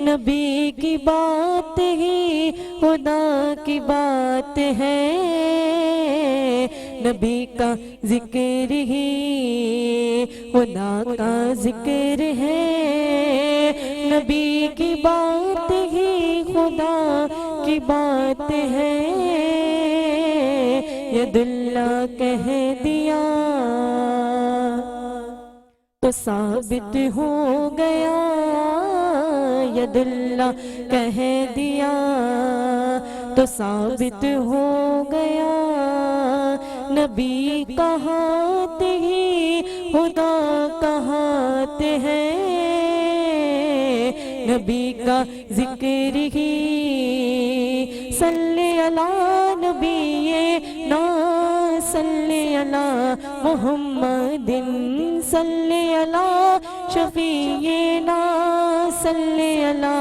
[SPEAKER 5] नबी की बात ही खुदा की बात है, नबी का जिक्र ही खुदा का जिक्र है, नबी की बात ही खुदा की बात है, यदुल्ला कह दिया तो साबित हो गया, यदुल्ला कह दिया तो साबित हो गया, नबी का हाथ ही खुदा का हाथ है, नबी का जिक्र ही सल्ले अला नबी ना सल्ले अला मुहम्मदिन सल्ले अला शफीए ना सल्ले अला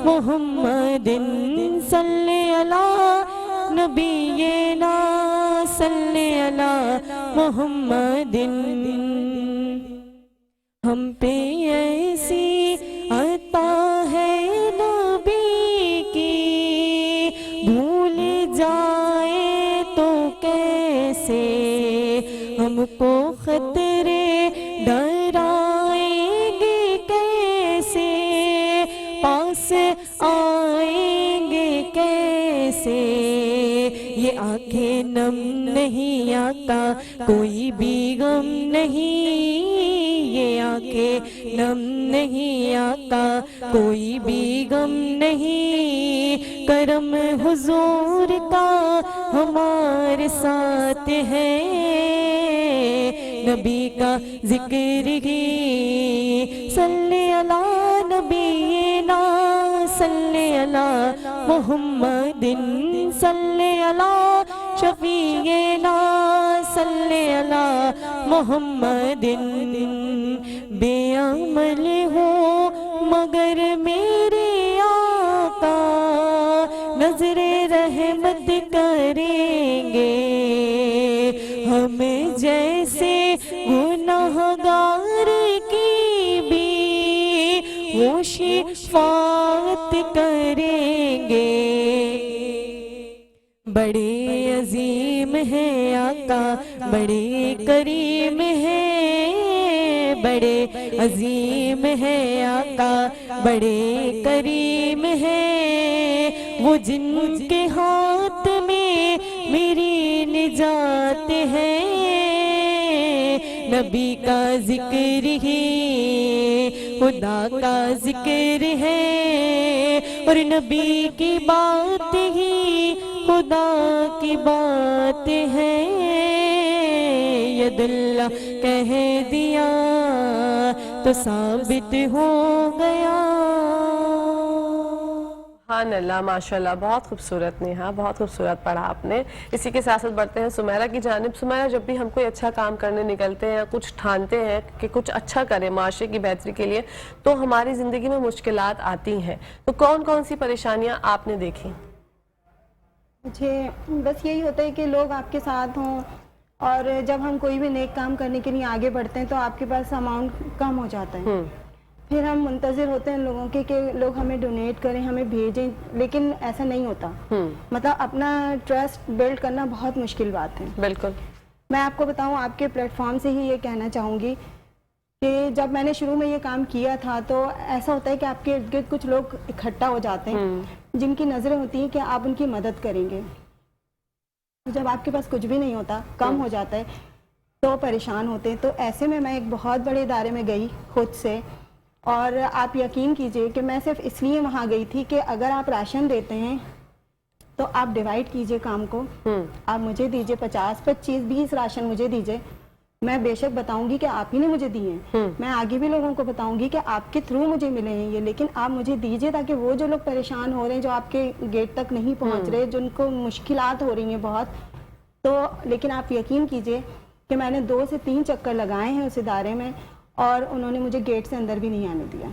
[SPEAKER 5] मुहम्मदिन सल्ले अला नबीए ना सल्ले अला मुहम्मदिन। हम पे ऐसी अता है नबी की, भूल जाए तो कैसे, हमको खतरे डराएंगे कैसे, पास आएंगे कैसे, ये आंखें नम नहीं आता कोई भी गम नहीं, ये आंखें नम नहीं आता कोई भी गम नहीं, करम हुजूर का हमारे साथ है, नबी का जिक्र ही सल्ले अला नबी ना सल्ले अला मुहम्मदिन सल्ले अला शफीए ना सल्ले अला मुहम्मदिन। बेअमल हो मगर मेरे आका नजरे रहमत करेंगे, हमें जैसे गुनाहगार की भी वो शिफाअत करेंगे, बड़े अजीम है आका बड़े करीम है, बड़े अजीम है आका बड़े करीम है, वो जिनके हाथ में मेरी निजात है, नबी का जिक्र ही खुदा का जिक्र है, और नबी की बात ही खुदा की बात है, यदुल्ला कह दिया तो साबित हो गया।
[SPEAKER 1] सुभान अल्लाह, माशाल्लाह, बहुत खूबसूरत नेहा, बहुत खूबसूरत पढ़ा आपने। इसी के साथ साथ बढ़ते हैं सुमेरा की जानिब। सुमेरा, जब भी हम कोई अच्छा काम करने निकलते हैं या कुछ ठानते हैं कि कुछ अच्छा करें माशरे की बेहतरी के लिए, तो हमारी ज़िंदगी में मुश्किलात आती हैं, तो कौन कौन सी परेशानियां आपने देखी?
[SPEAKER 4] मुझे बस यही होता है कि लोग आपके साथ हों, और जब हम कोई भी नेक काम करने के लिए आगे बढ़ते हैं तो आपके पास अमाउंट कम हो जाता है, फिर हम मुंतज़िर होते हैं लोगों के कि लोग हमें डोनेट करें, हमें भेजें, लेकिन ऐसा नहीं होता। मतलब अपना ट्रस्ट बिल्ड करना बहुत मुश्किल बात है।
[SPEAKER 1] बिल्कुल।
[SPEAKER 4] मैं आपको बताऊं, आपके प्लेटफॉर्म से ही ये कहना चाहूँगी कि जब मैंने शुरू में ये काम किया था तो ऐसा होता है कि आपके इर्द गिर्द कुछ लोग इकट्ठा हो जाते हैं जिनकी नज़रें होती हैं कि आप उनकी मदद करेंगे। जब आपके पास कुछ भी नहीं होता, कम हो जाता है, तो परेशान होते हैं। तो ऐसे में मैं एक बहुत बड़े इदारे में गई खुद से, और आप यकीन कीजिए कि मैं सिर्फ इसलिए वहाँ गई थी कि अगर आप राशन देते हैं तो आप डिवाइड कीजिए काम को, आप मुझे दीजिए 50, 25, 20 राशन मुझे दीजिए, मैं बेशक बताऊंगी कि आप ही ने मुझे दिए हैं, मैं आगे भी लोगों को बताऊंगी कि आपके थ्रू मुझे मिले हैं ये, लेकिन आप मुझे दीजिए ताकि वो जो लोग परेशान हो रहे हैं, जो आपके गेट तक नहीं पहुंच रहे, जिनको मुश्किलात हो रही हैं बहुत, तो लेकिन आप यकीन कीजिए कि मैंने 2 से 3 चक्कर लगाए हैं उस इदारे में और उन्होंने मुझे गेट से अंदर भी नहीं आने दिया।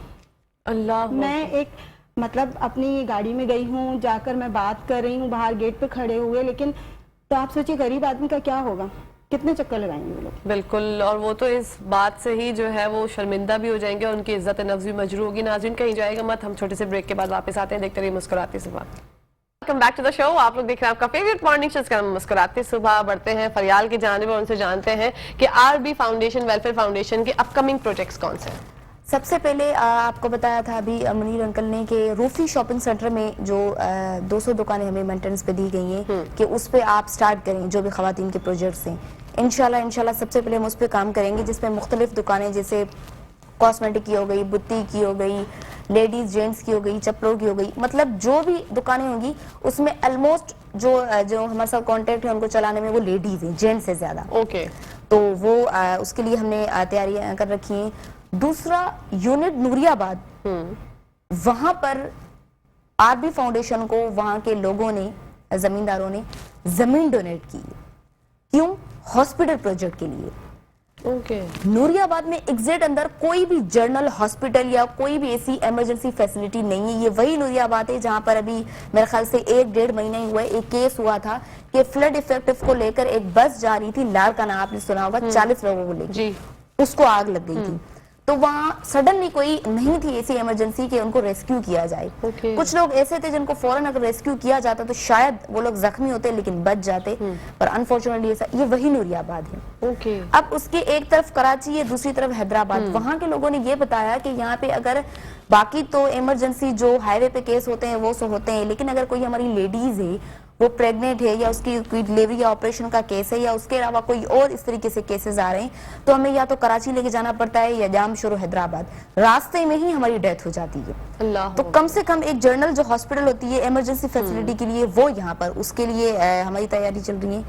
[SPEAKER 1] अल्लाह,
[SPEAKER 4] मैं एक मतलब अपनी गाड़ी में गई हूँ, जाकर मैं बात कर रही हूँ, बाहर गेट पे खड़े हुए, लेकिन तो आप सोचिए गरीब आदमी का क्या होगा, कितने चक्कर लगाएंगे वो लोग।
[SPEAKER 1] बिल्कुल, और वो तो इस बात से ही जो है वो शर्मिंदा भी हो जाएंगे और उनकी इज्जत नफ्स भी मजरू होगी। नाज़रीन कहीं जाएगा मत, हम छोटे से ब्रेक के बाद वापस आते हैं, देखते रहिए मुस्कुराती सुबह। Welcome back to the show. आप लोग देख रहे हैं आपका फेवरेट मॉर्निंग शो, इसका नाम मुस्कुराते सुबह। बढ़ते हैं फरियाल की जानिब और उनसे जानते हैं कि आरबी फाउंडेशन, वेलफेयर फाउंडेशन के अपकमिंग प्रोजेक्ट्स कौन से हैं।
[SPEAKER 2] सबसे पहले आपको बताया था अभी मुनीर अंकल ने कि रूफी शॉपिंग सेंटर में जो 200 दुकानें हमें मेंटेनेंस पे दी गई हैं कि उस पे आप स्टार्ट करें जो भी खवातीन के प्रोजेक्ट्स हैं। इंशाल्लाह सबसे पहले हम उस पे काम करेंगे, जिसमें मुख्तलिफ दुकानें जैसे कॉस्मेटिक की हो गई, बुत्ती की हो गई, लेडीज जेंट्स की हो गई, चप्पलों की हो गई, मतलब जो भी दुकानें होंगी उसमें ऑलमोस्ट जो हमारे साथ कॉन्टेक्ट है उनको चलाने में वो लेडीज हैं, जेंट्स से ज्यादा।
[SPEAKER 1] ओके,
[SPEAKER 2] तो वो उसके लिए हमने तैयारियां कर रखी हैं। दूसरा यूनिट नूरियाबाद, वहां पर आरबी फाउंडेशन को वहां के लोगों ने, जमींदारों ने जमीन डोनेट की। क्यों? हॉस्पिटल प्रोजेक्ट के लिए।
[SPEAKER 1] ओके,
[SPEAKER 2] नूरियाबाद में एग्जैक्ट अंदर कोई भी जनरल हॉस्पिटल या कोई भी ऐसी इमरजेंसी फैसिलिटी नहीं है। ये वही नूरियाबाद है जहां पर अभी मेरे ख्याल से 1-1.5 महीने ही हुए, एक केस हुआ था कि फ्लड इफेक्टिव को लेकर एक बस जा रही थी, लाड़काना आपने सुना होगा, 40 लोगों को लेकर
[SPEAKER 1] जी,
[SPEAKER 2] उसको आग लग गई थी। तो वहाँ सडनली कोई नहीं थी ऐसी इमरजेंसी कि उनको रेस्क्यू किया जाए।
[SPEAKER 1] Okay.
[SPEAKER 2] कुछ लोग ऐसे थे जिनको फौरन अगर रेस्क्यू किया जाता तो शायद वो लोग जख्मी होते लेकिन बच जाते, पर अनफॉर्चुनेटली ऐसा, ये वही नूरियाबाद है।
[SPEAKER 1] ओके,
[SPEAKER 2] अब उसके एक तरफ कराची है, दूसरी तरफ हैदराबाद। वहाँ के लोगों ने ये बताया कि यहाँ पे अगर बाकी तो इमरजेंसी जो हाईवे पे केस होते हैं वो सो होते हैं, लेकिन अगर कोई हमारी लेडीज है, वो प्रेग्नेंट है या उसकी कोई डिलीवरी या ऑपरेशन का केस है या उसके अलावा कोई और इस तरीके से केसेस आ रहे हैं, तो हमें या तो कराची लेके जाना पड़ता है या जाम शुरू हैदराबाद, रास्ते में ही हमारी डेथ हो जाती है।
[SPEAKER 1] अल्लाह,
[SPEAKER 2] तो कम से कम एक जनरल जो हॉस्पिटल होती है इमरजेंसी फैसिलिटी के लिए, वो यहाँ पर, उसके लिए हमारी तैयारी चल रही है।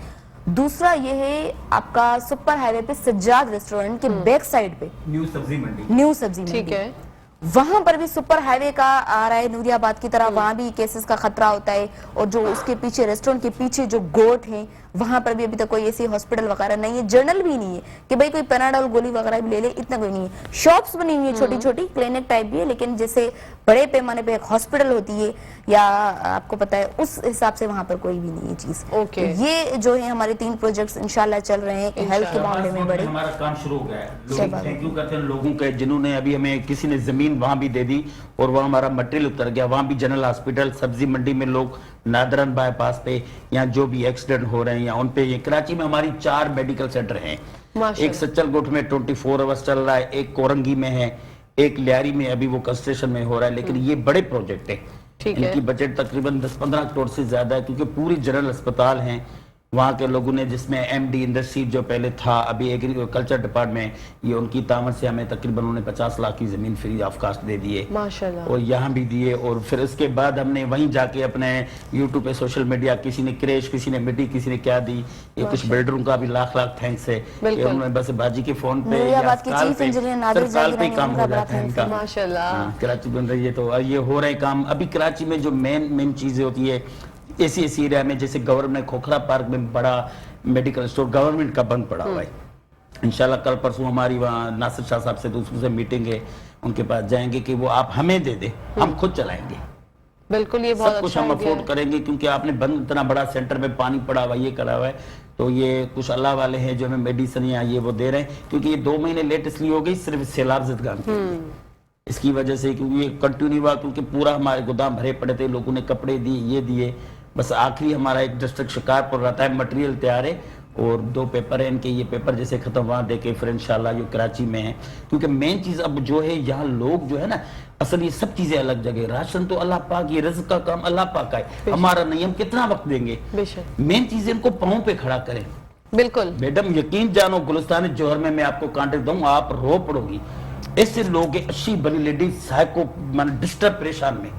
[SPEAKER 2] दूसरा ये है आपका सुपर हाईवे पे सज्जाद रेस्टोरेंट के बैक साइड पे
[SPEAKER 3] न्यू सब्जी मंडी
[SPEAKER 1] ठीक है,
[SPEAKER 2] वहां पर भी सुपर हाईवे का आ रहा है नूरियाबाद की तरह, वहां भी केसेस का खतरा होता है। और जो उसके पीछे रेस्टोरेंट के पीछे जो गोट है, वहां पर भी अभी तक कोई ऐसी हॉस्पिटल वगैरह नहीं है, जनरल भी नहीं है कि भाई कोई पैराडोल गोली वगैरह भी ले ले, इतना कोई नहीं है। शॉप्स बनी हुई है छोटी छोटी, क्लिनिक टाइप भी है, लेकिन जैसे बड़े पैमाने पे एक हॉस्पिटल होती है या आपको पता है उस हिसाब से वहां पर कोई भी नहीं है चीज।
[SPEAKER 1] ओके।
[SPEAKER 2] तो ये जो है हमारे 3 प्रोजेक्ट्स इंशाल्लाह चल रहे हैं हेल्थ के मामले में बड़े।
[SPEAKER 3] हमारा काम शुरू हो गया है।
[SPEAKER 2] क्या
[SPEAKER 3] लोग
[SPEAKER 2] बात है।
[SPEAKER 3] थैंक यू करते हैं लोगों के जिन्होंने अभी हमें, किसी ने जमीन वहां भी दे दी और वहां हमारा मटेरियल उतर गया। वहां भी जनरल हॉस्पिटल, सब्जी मंडी में लोग नादरन बाईपास पे यहाँ जो भी एक्सीडेंट हो रहे हैं या उन पे, ये कराची में हमारी 4 मेडिकल सेंटर हैं।
[SPEAKER 1] माशाल्लाह।
[SPEAKER 3] एक सच्चल गोट में 24 आवर्स चल रहा है, एक कोरंगी में है, एक लियारी में अभी वो कंस्ट्रक्शन में हो रहा है। लेकिन ये बड़े प्रोजेक्ट है,
[SPEAKER 1] ठीक है।
[SPEAKER 3] इनकी बजट तकरीबन 10-15 करोड़ से ज्यादा है, क्योंकि पूरी जनरल अस्पताल हैं वहाँ के लोगों ने, जिसमें एमडी इंडस्ट्री जो पहले था, अभी एग्रीकल्चर डिपार्टमेंट, ये उनकी तामत से हमें तकरीबन उन्होंने 50 लाख की जमीन फ्री ऑफ कास्ट दे दिए
[SPEAKER 1] माशाल्लाह।
[SPEAKER 3] और यहाँ भी दिए। और फिर इसके बाद हमने वहीं जाके अपने यूट्यूब पे सोशल मीडिया, किसी ने क्रेश, किसी ने मिट्टी, किसी ने क्या दी। ये कुछ बिल्डरों का भी लाख लाख थैंक्स है कि
[SPEAKER 1] बिल्कुल।
[SPEAKER 3] उन्होंने बस बाजी के फोन पे
[SPEAKER 2] नूरियाबाद के
[SPEAKER 3] कॉल
[SPEAKER 2] चीफ
[SPEAKER 3] पे,
[SPEAKER 2] इंजीनियर नादिर
[SPEAKER 3] सिर्फ कॉल पे
[SPEAKER 2] जाकिर
[SPEAKER 3] काम
[SPEAKER 2] ने
[SPEAKER 3] हो
[SPEAKER 2] उनका
[SPEAKER 3] जाता है
[SPEAKER 2] बड़ा
[SPEAKER 3] इनका।
[SPEAKER 1] माशाल्लाह।
[SPEAKER 3] हाँ, कराची बन रही है तो ये हो रहे काम। अभी कराची में जो मेन चीजें होती है ऐसी एरिया में, जैसे गवर्नमेंट खोखरा पार्क में बड़ा मेडिकल स्टोर गवर्नमेंट का बंद पड़ा हुआ है। इंशाल्लाह कल परसों हमारी वहाँ नासिर शाह साहब से दूसरों से मीटिंग है, उनके पास जाएंगे कि वो आप हमें दे दे, हम खुद चलाएंगे,
[SPEAKER 1] बिल्कुल, ये बहुत
[SPEAKER 3] सब कुछ
[SPEAKER 1] अच्छा
[SPEAKER 3] हम
[SPEAKER 1] idea
[SPEAKER 3] अफोर्ड
[SPEAKER 1] है।
[SPEAKER 3] करेंगे, क्योंकि आपने बंद इतना बड़ा सेंटर में पानी पड़ा हुआ, ये करा हुआ है। तो ये कुछ अल्लाह वाले हैं जो हमें मेडिसिन या ये वो दे रहे हैं, क्योंकि ये 2 महीने लेट इसलिए हो गई सिर्फ सैलाब ज़दगान के लिए, इसकी वजह से, क्योंकि ये कंटिन्यू हुआ, क्योंकि पूरा हमारे गोदाम भरे पड़े थे, लोगों ने कपड़े दिए, ये दिए। बस आखिरी हमारा एक डिस्ट्रिक्ट शिकारपुर रहता है, मटेरियल तैयार है और 2 पेपर है इनके, ये पेपर जैसे खत्म वहाँ देके फिर इंशाल्लाह जो कराची में है। क्योंकि मेन चीज अब जो है, यहाँ लोग जो है ना, असल ये सब चीजें अलग जगह, राशन तो अल्लाह पाक, ये रिज़्क़ का काम अल्लाह पाक का है, हमारा नहीं, हम कितना वक्त देंगे।
[SPEAKER 1] बेशक,
[SPEAKER 3] मेन चीज इनको पाँव पे खड़ा करें।
[SPEAKER 1] बिल्कुल।
[SPEAKER 3] मैडम यकीन जानो, गुलिस्तान जौहर में मैं आपको कांटेक्ट दूं, आप रो पड़ोगी। ऐसे लोग 80 बड़ी लेडीज साहब को मान डिस्टर्ब परेशान में,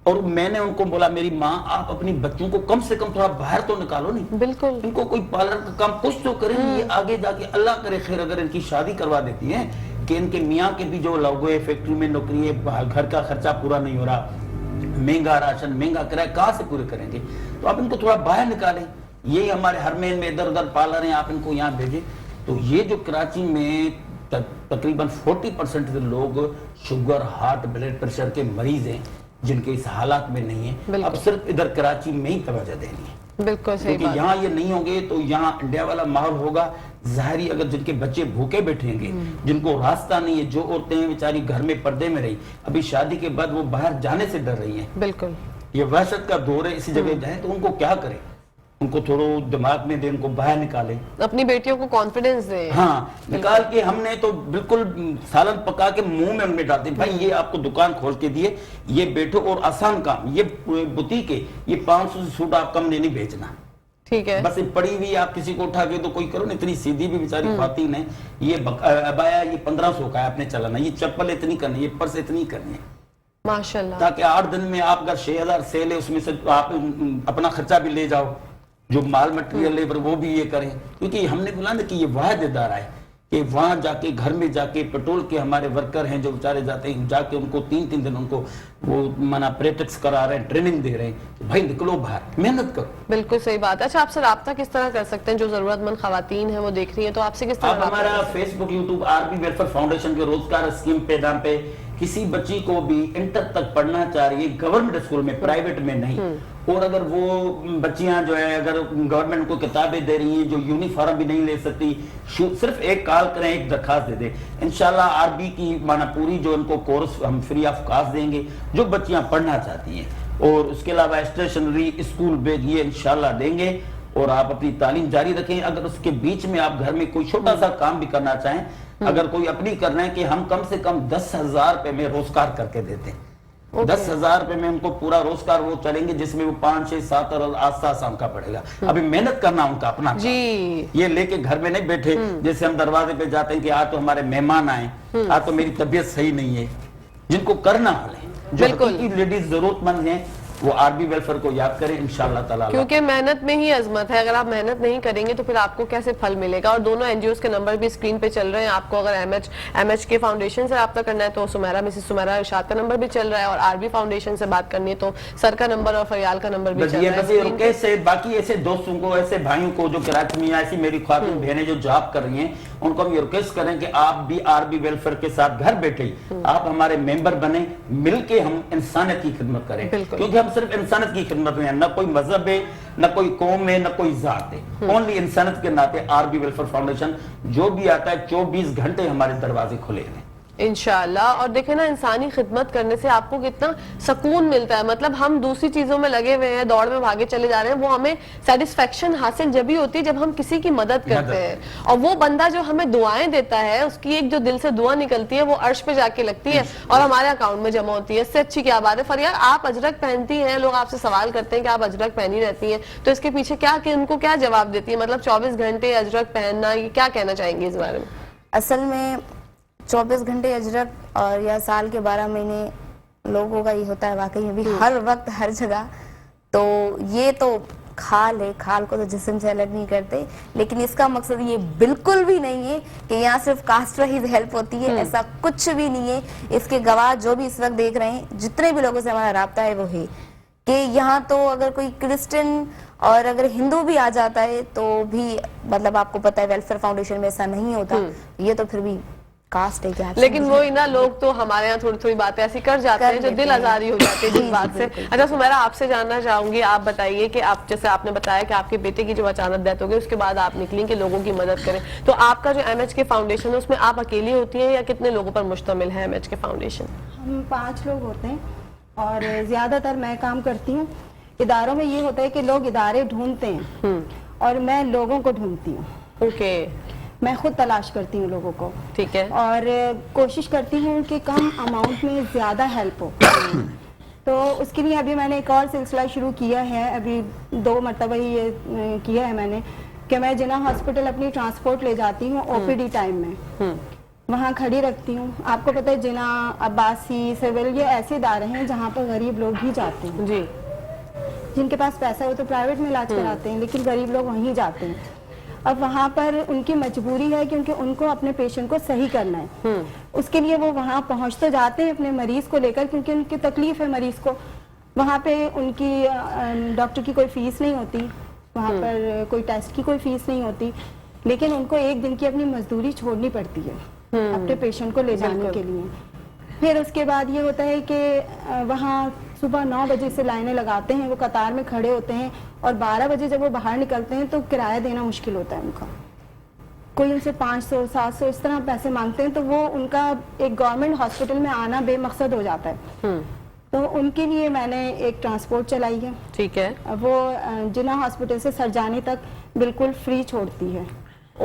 [SPEAKER 3] और मैंने उनको बोला मेरी माँ आप अपनी बच्चों को कम से कम थोड़ा बाहर तो निकालो नहीं,
[SPEAKER 1] बिल्कुल
[SPEAKER 3] इनको कोई पार्लर का काम कुछ तो करें, ये आगे जाके अल्लाह करे खैर अगर इनकी शादी करवा देती हैं कि इनके मियाँ के भी जो लोग है फैक्ट्री में नौकरी है, घर का खर्चा पूरा नहीं हो रहा, महंगा राशन महंगा किराया कहाँ से पूरे करेंगे, तो आप इनको थोड़ा बाहर निकालें, यही हमारे हरमैन में इधर उधर पार्लर हैं, आप इनको यहाँ भेजें। तो ये जो कराची में तकरीबन 40% लोग शुगर हार्ट ब्लड प्रेशर के मरीज हैं जिनके इस हालात में नहीं है, अब सिर्फ इधर कराची में ही तवज्जो देनी है,
[SPEAKER 1] बिल्कुल सही
[SPEAKER 3] क्योंकि
[SPEAKER 1] बात।
[SPEAKER 3] यहाँ ये नहीं होंगे तो यहाँ इंडिया वाला माहौल होगा ज़ाहिरी, अगर जिनके बच्चे भूखे बैठेंगे, जिनको रास्ता नहीं है, जो औरतें बेचारी घर में पर्दे में रही, अभी शादी के बाद वो बाहर जाने से डर रही हैं,
[SPEAKER 1] बिल्कुल
[SPEAKER 3] ये वहशत का दौर है, इसी जगह जाए तो उनको क्या करें, उनको थोड़ा दिमाग में दे, उनको बाहर निकाले,
[SPEAKER 1] अपनी बेटियों को कॉन्फिडेंस दें।
[SPEAKER 3] हाँ निकाल के हमने तो बिल्कुल सालन पका के मुंह में उनमें डालते भाई ये आपको दुकान खोल के दिए, ये बैठो और आसान काम, ये बुटीक है, ये 500 से सूट आप कम नहीं बेचना,
[SPEAKER 1] ठीक है,
[SPEAKER 3] बस ये पड़ी हुई आप किसी को उठा के तो कोई करो ना, इतनी सीधी भी बेचारी खातिन है, ये अबाया ये 1500 का है आपने चलाना, ये चप्पल इतनी करनी, ये पर्स इतनी करनी है,
[SPEAKER 1] माशाल्लाह,
[SPEAKER 3] ताकि 8 दिन में आप अगर 6000 सेल है उसमें से आप अपना खर्चा भी ले जाओ, जो माल मटेरियल लेबर वो भी ये करें, क्योंकि हमने बोला ना कि ये वाहिद इदारा है कि वहां जाके घर में जाके पेट्रोल के हमारे वर्कर हैं जो बेचारे जाते हैं, जाके उनको 3-3 दिन उनको वो माना प्रैक्टिस करा रहे हैं, ट्रेनिंग दे रहे हैं, तो भाई निकलो बाहर मेहनत करो।
[SPEAKER 1] बिल्कुल सही बात है। अच्छा आपसे राब्ता किस तरह कर सकते हैं, जो जरूरतमंद खवातीन है वो देख रही है तो आपसे किस तरह
[SPEAKER 3] आप
[SPEAKER 1] राब्ता
[SPEAKER 3] हमारा
[SPEAKER 1] कर सकते
[SPEAKER 3] Facebook YouTube RB welfare foundation के रोजगार स्कीम पे नाम पे किसी बच्ची को भी इंटर तक पढ़ना चाह रही है गवर्नमेंट स्कूल में, प्राइवेट में नहीं, और अगर वो बच्चियां जो है अगर गवर्नमेंट को किताबें दे रही हैं जो यूनिफॉर्म भी नहीं ले सकती, सिर्फ एक कॉल करें, एक दरखास्त दे दें, इंशाल्लाह आरबी की माना पूरी जो उनको कोर्स हम फ्री ऑफ कॉस्ट देंगे जो बच्चियां पढ़ना चाहती हैं, और उसके अलावा स्टेशनरी स्कूल बैग ये इंशाल्लाह देंगे, और आप अपनी तालीम जारी रखें। अगर उसके बीच में आप घर में कोई छोटा सा काम भी करना चाहें, अगर कोई अपनी कर रहे हैं कि हम कम से कम 10,000 रुपए में रोजगार करके देते हैं, 10,000 रुपए में उनको पूरा रोजगार वो चलेंगे जिसमें वो 5, 6, 7 और आस्था शाम का पड़ेगा, अभी मेहनत करना उनका अपना
[SPEAKER 1] जी,
[SPEAKER 3] ये लेके घर में नहीं बैठे, जैसे हम दरवाजे पे जाते हैं कि आज तो हमारे मेहमान आए, आज तो मेरी तबीयत सही नहीं है, जिनको करना वाले जो हकीकी लेडीज जरूरतमंद हैं वो आरबी वेलफेयर को याद करें इंशाल्लाह ताला,
[SPEAKER 1] क्योंकि मेहनत में ही अजमत है, अगर आप मेहनत नहीं करेंगे तो फिर आपको कैसे फल मिलेगा। और दोनों एनजीओज के नंबर भी स्क्रीन पे चल रहे हैं, आपको अगर एमएच के फाउंडेशन से रब्ता करना है तो मिसेस सुमेरा इरशाद का नंबर भी चल रहा है, और आरबी फाउंडेशन से बात करनी है तो सर का नंबर और फरियाल का नंबर भी चल रहा है।
[SPEAKER 3] कैसे बाकी ऐसे दोस्तों को, ऐसे भाइयों को जो कराची में, ऐसी मेरी ख्वातीन बहनें जो जॉब कर रही हैं, उनको हम ये रिक्वेस्ट करें कि आप भी आरबी वेलफेयर के साथ घर बैठे आप हमारे मेंबर बने, मिलके हम इंसानियत की खिदमत करें, क्योंकि हम सिर्फ इंसानियत की खिदमत में, न कोई मजहब है, न कोई कौम है, न कोई जात है, ओनली इंसानियत के नाते आरबी वेलफेयर फाउंडेशन जो भी आता है 24 घंटे हमारे दरवाजे खुले हैं
[SPEAKER 1] इंशाल्लाह। और देखे ना, इंसानी खिदमत करने से आपको कितना सुकून मिलता है, मतलब हम दूसरी चीजों में लगे हुए हैं, दौड़ में भागे चले जा रहे हैं, वो हमें सेटिस्फेक्शन हासिल जब ही होती है जब हम किसी की मदद करते हैं, और वो बंदा जो हमें दुआएं देता है उसकी एक जो दिल से दुआ निकलती है वो अर्श पे जाके लगती है और हमारे अकाउंट में जमा होती है। इससे अच्छी क्या बात है। फरियाद, आप अजरक पहनती हैं, लोग आपसे सवाल करते हैं कि आप अजरक पहनी रहती हैं, तो इसके पीछे क्या कि उनको क्या जवाब देती है, मतलब 24 घंटे अजरक पहनना, ये क्या कहना चाहेंगे इस बारे में?
[SPEAKER 2] असल में 24 घंटे अजरक और या साल के 12 महीने लोगों का ये होता है वाकई में भी हर वक्त हर जगह, तो ये तो खाल है, खाल को तो जिस्म से अलग नहीं करते, लेकिन इसका मकसद ये बिल्कुल भी नहीं है कि यहाँ सिर्फ कास्ट वाइज हेल्प होती है, ऐसा कुछ भी नहीं है। इसके गवाह जो भी इस वक्त देख रहे हैं, जितने भी लोगों से हमारा राब्ता है वो है कि यहाँ तो अगर कोई क्रिश्चियन और अगर हिंदू भी आ जाता है तो भी मतलब आपको पता है वेलफेयर फाउंडेशन में ऐसा नहीं होता, ये तो फिर भी कास्ट है क्या।
[SPEAKER 1] लेकिन वो ही ना, लोग तो हमारे यहाँ थोड़ी थोड़ी बातें ऐसी कर जाते हैं जो दिल आजारी हो जाती है जिस बात से। अच्छा सुमेरा, आपसे जानना चाहूंगी, आप बताइए कि आप जैसे आपने बताया कि आपके बेटे की जो अचानक डेथ हो गई उसके बाद आप निकली कि लोगों की मदद करें, तो आपका जो एमएच के फाउंडेशन है उसमें आप अकेली होती हैं या कितने लोगों पर मुश्तमिल है एमएच के फाउंडेशन?
[SPEAKER 4] हम 5 लोग होते हैं और ज्यादातर मैं काम करती हूँ। इदारों में ये होता है कि लोग इदारे ढूंढते हैं और मैं लोगों को ढूंढती हूँ।
[SPEAKER 1] ओके,
[SPEAKER 4] मैं खुद तलाश करती हूँ लोगों को,
[SPEAKER 1] ठीक है,
[SPEAKER 4] और कोशिश करती हूँ कि कम अमाउंट में ज़्यादा हेल्प हो। तो उसके लिए अभी मैंने एक और सिलसिला शुरू किया है, अभी 2 मरतबा ही ये किया है मैंने, कि मैं जिना हॉस्पिटल अपनी ट्रांसपोर्ट ले जाती हूँ ओपीडी टाइम में, वहाँ खड़ी रखती हूँ। आपको पता है जिना, अब्बासी, सिविल, ये ऐसे इदारे हैं जहाँ पर गरीब लोग ही जाते हैं।
[SPEAKER 1] जी
[SPEAKER 4] जिनके पास पैसा है वो तो प्राइवेट में इलाज कराते हैं, लेकिन गरीब लोग वहीं जाते हैं। अब वहाँ पर उनकी मजबूरी है क्योंकि उनको अपने पेशेंट को सही करना है। उसके लिए वो वहाँ पहुँच तो जाते हैं अपने मरीज को लेकर, क्योंकि उनकी तकलीफ है मरीज को। वहाँ पे उनकी डॉक्टर की कोई फीस नहीं होती, वहाँ पर कोई टेस्ट की कोई फीस नहीं होती, लेकिन उनको एक दिन की अपनी मजदूरी छोड़नी पड़ती है अपने पेशेंट को ले जाने के लिए। फिर उसके बाद ये होता है कि वहाँ सुबह 9 बजे से लाइनें लगाते हैं, वो कतार में खड़े होते हैं, और 12 बजे जब वो बाहर निकलते हैं तो किराया देना मुश्किल होता है उनका। कोई उनसे 500, 700 इस तरह पैसे मांगते हैं, तो वो उनका एक गवर्नमेंट हॉस्पिटल में आना बेमकसद हो जाता है। तो उनके लिए मैंने एक ट्रांसपोर्ट चलाई है।
[SPEAKER 1] ठीक है।
[SPEAKER 4] वो जिना हॉस्पिटल से सरजानी तक बिल्कुल फ्री छोड़ती है।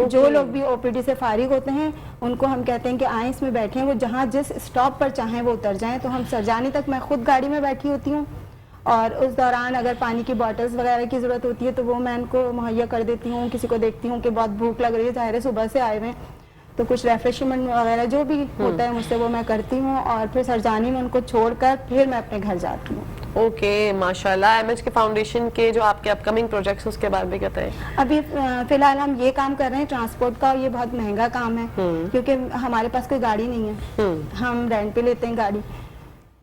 [SPEAKER 4] जो लोग भी ओपीडी से फारिग होते हैं उनको हम कहते हैं कि आए इसमें बैठें, वो जहाँ जिस स्टॉप पर चाहें वो उतर जाएं। तो हम सरजानी तक मैं खुद गाड़ी में बैठी होती हूँ, और उस दौरान अगर पानी की बॉटल्स वगैरह की ज़रूरत होती है तो वो मैं उनको मुहैया कर देती हूँ। किसी को देखती हूँ कि बहुत भूख लग रही है, ज़ाहिर है सुबह से आए हुए हैं, तो कुछ रेफ्रेशमेंट वगैरह जो भी होता है मुझसे वो मैं करती हूँ, और फिर सरजानी में उनको छोड़कर फिर मैं अपने घर जाती हूँ।
[SPEAKER 1] ओके, माशाल्लाह। एमएच के फाउंडेशन के जो आपके अपकमिंग प्रोजेक्ट्स उसके बारे में कहते हैं?
[SPEAKER 4] अभी फिलहाल हम ये काम कर रहे हैं ट्रांसपोर्ट का, और ये बहुत महंगा काम है क्योंकि हमारे पास कोई गाड़ी नहीं है, हम रेंट पे लेते हैं गाड़ी।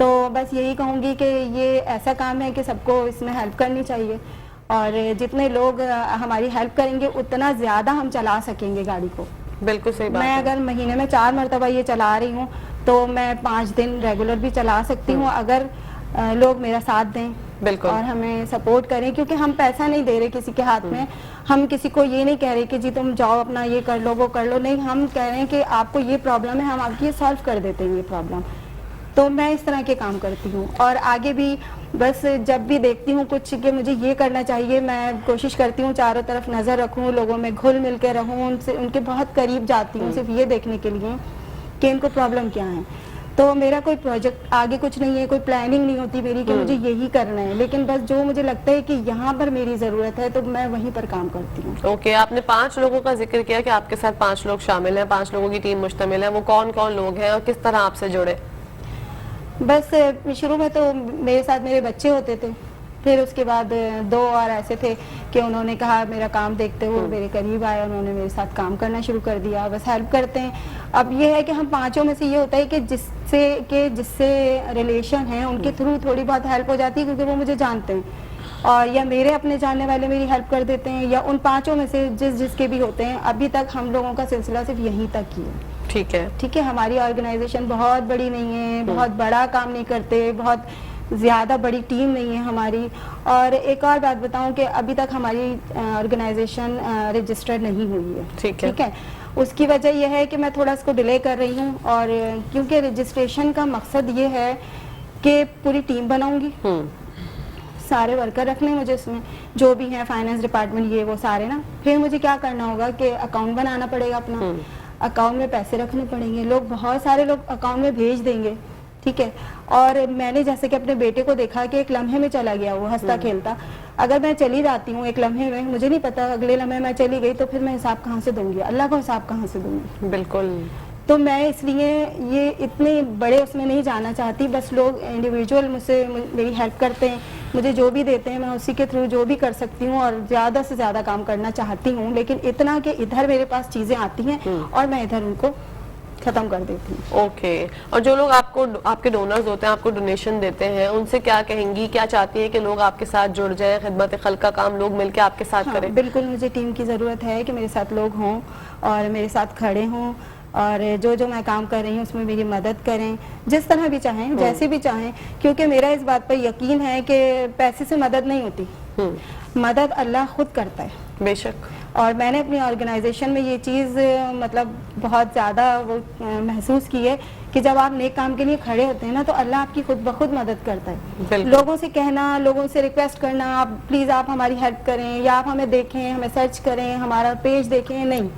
[SPEAKER 4] तो बस यही कहूँगी कि ये ऐसा काम है कि सबको इसमें हेल्प करनी चाहिए, और जितने लोग हमारी हेल्प करेंगे उतना ज़्यादा हम चला सकेंगे गाड़ी को।
[SPEAKER 1] बिल्कुल सही बात
[SPEAKER 4] मैं
[SPEAKER 1] है।
[SPEAKER 4] अगर महीने में 4 मरतबा ये चला रही हूँ तो मैं 5 दिन रेगुलर भी चला सकती हूँ, अगर लोग मेरा साथ दें
[SPEAKER 1] बिल्कुल।
[SPEAKER 4] और हमें सपोर्ट करें, क्योंकि हम पैसा नहीं दे रहे किसी के हाथ में। हम किसी को ये नहीं कह रहे कि जी तुम जाओ अपना ये कर लो वो कर लो, नहीं, हम कह रहे हैं कि आपको ये प्रॉब्लम है, हम आपकी ये सॉल्व कर देते हैं ये प्रॉब्लम। तो मैं इस तरह के काम करती हूँ, और आगे भी बस जब भी देखती हूँ कुछ कि मुझे ये करना चाहिए, मैं कोशिश करती हूँ चारों तरफ नज़र रखूँ, लोगों में घुल मिल के रहूँ, उनसे उनके बहुत करीब जाती हूँ सिर्फ ये देखने के लिए कि इनको प्रॉब्लम क्या है। तो मेरा कोई प्रोजेक्ट आगे कुछ नहीं है, कोई प्लानिंग नहीं होती मेरी कि मुझे यही करना है, लेकिन बस जो मुझे लगता है कि यहाँ पर मेरी ज़रूरत है तो मैं वहीं पर काम करती हूँ।
[SPEAKER 1] ओके, आपने 5 लोगों का जिक्र किया कि आपके साथ 5 लोग शामिल हैं, 5 लोगों की टीम मुश्तमिल है। वो कौन कौन लोग हैं और किस तरह आपसे जुड़े?
[SPEAKER 4] बस शुरू में तो मेरे साथ मेरे बच्चे होते थे, फिर उसके बाद 2 और ऐसे थे कि उन्होंने कहा मेरा काम देखते हुए मेरे करीब आए, उन्होंने मेरे साथ काम करना शुरू कर दिया, बस हेल्प करते हैं। अब ये है कि हम 5 में से ये होता है कि जिससे रिलेशन है उनके थ्रू थोड़ी बहुत हेल्प हो जाती है, क्योंकि वो मुझे जानते हैं, और या मेरे अपने जानने वाले मेरी हेल्प कर देते हैं, या उन 5 में से जिसके भी होते हैं। अभी तक हम लोगों का सिलसिला सिर्फ यहीं तक ही है।
[SPEAKER 1] ठीक है।
[SPEAKER 4] ठीक है, हमारी ऑर्गेनाइजेशन बहुत बड़ी नहीं है, बहुत बड़ा काम नहीं करते, बहुत ज़्यादा बड़ी टीम नहीं है हमारी। और एक और बात बताऊं कि अभी तक हमारी ऑर्गेनाइजेशन रजिस्टर्ड नहीं हुई है।
[SPEAKER 1] ठीक है।
[SPEAKER 4] ठीक है, उसकी वजह यह है कि मैं थोड़ा इसको डिले कर रही हूँ, और क्योंकि रजिस्ट्रेशन का मकसद ये है कि पूरी टीम बनाऊंगी, सारे वर्कर रखने मुझे इसमें जो भी हैं, फाइनेंस डिपार्टमेंट ये वो सारे ना। फिर मुझे क्या करना होगा कि अकाउंट बनाना पड़ेगा अपना, अकाउंट में पैसे रखने पड़ेंगे, लोग बहुत सारे लोग अकाउंट में भेज देंगे। ठीक है, और मैंने जैसे कि अपने बेटे को देखा कि एक लम्हे में चला गया, वो हंसता खेलता। अगर मैं चली जाती हूँ एक लम्हे में, मुझे नहीं पता अगले लम्हे मैं चली गई तो फिर मैं हिसाब कहाँ से दूंगी, अल्लाह को हिसाब कहाँ से दूंगी।
[SPEAKER 1] बिल्कुल।
[SPEAKER 4] तो मैं इसलिए ये इतने बड़े उसमें नहीं जाना चाहती, बस लोग इंडिविजुअल मुझसे मेरी हेल्प करते हैं, मुझे जो भी देते हैं मैं उसी के थ्रू जो भी कर सकती हूँ, और ज़्यादा से ज़्यादा काम करना चाहती हूँ, लेकिन इतना कि इधर मेरे पास चीज़ें आती हैं और मैं इधर उनको खत्म कर देती हूँ।
[SPEAKER 1] ओके, और जो लोग आपको आपके डोनर्स होते हैं, आपको डोनेशन देते हैं, उनसे क्या कहेंगी, क्या चाहती हैं कि लोग आपके साथ जुड़ जाएं, खिदमत खल्क का काम लोग मिलकर आपके साथ करें?
[SPEAKER 4] बिल्कुल, मुझे टीम की ज़रूरत है कि मेरे साथ लोग हों और मेरे साथ खड़े हों, और जो मैं काम कर रही हूँ उसमें मेरी मदद करें, जिस तरह भी चाहें, जैसे भी चाहें, क्योंकि मेरा इस बात पर यकीन है कि पैसे से मदद नहीं होती, मदद अल्लाह खुद करता है।
[SPEAKER 1] बेशक।
[SPEAKER 4] और मैंने अपनी ऑर्गेनाइजेशन में ये चीज़ मतलब बहुत ज़्यादा वो महसूस की है कि जब आप नेक काम के लिए खड़े होते हैं ना तो अल्लाह आपकी खुद ब खुद मदद करता है। लोगों से कहना, लोगों से रिक्वेस्ट करना, आप प्लीज़ आप हमारी हेल्प करें, या आप हमें देखें, हमें सर्च करें, हमारा पेज देखें, नहीं।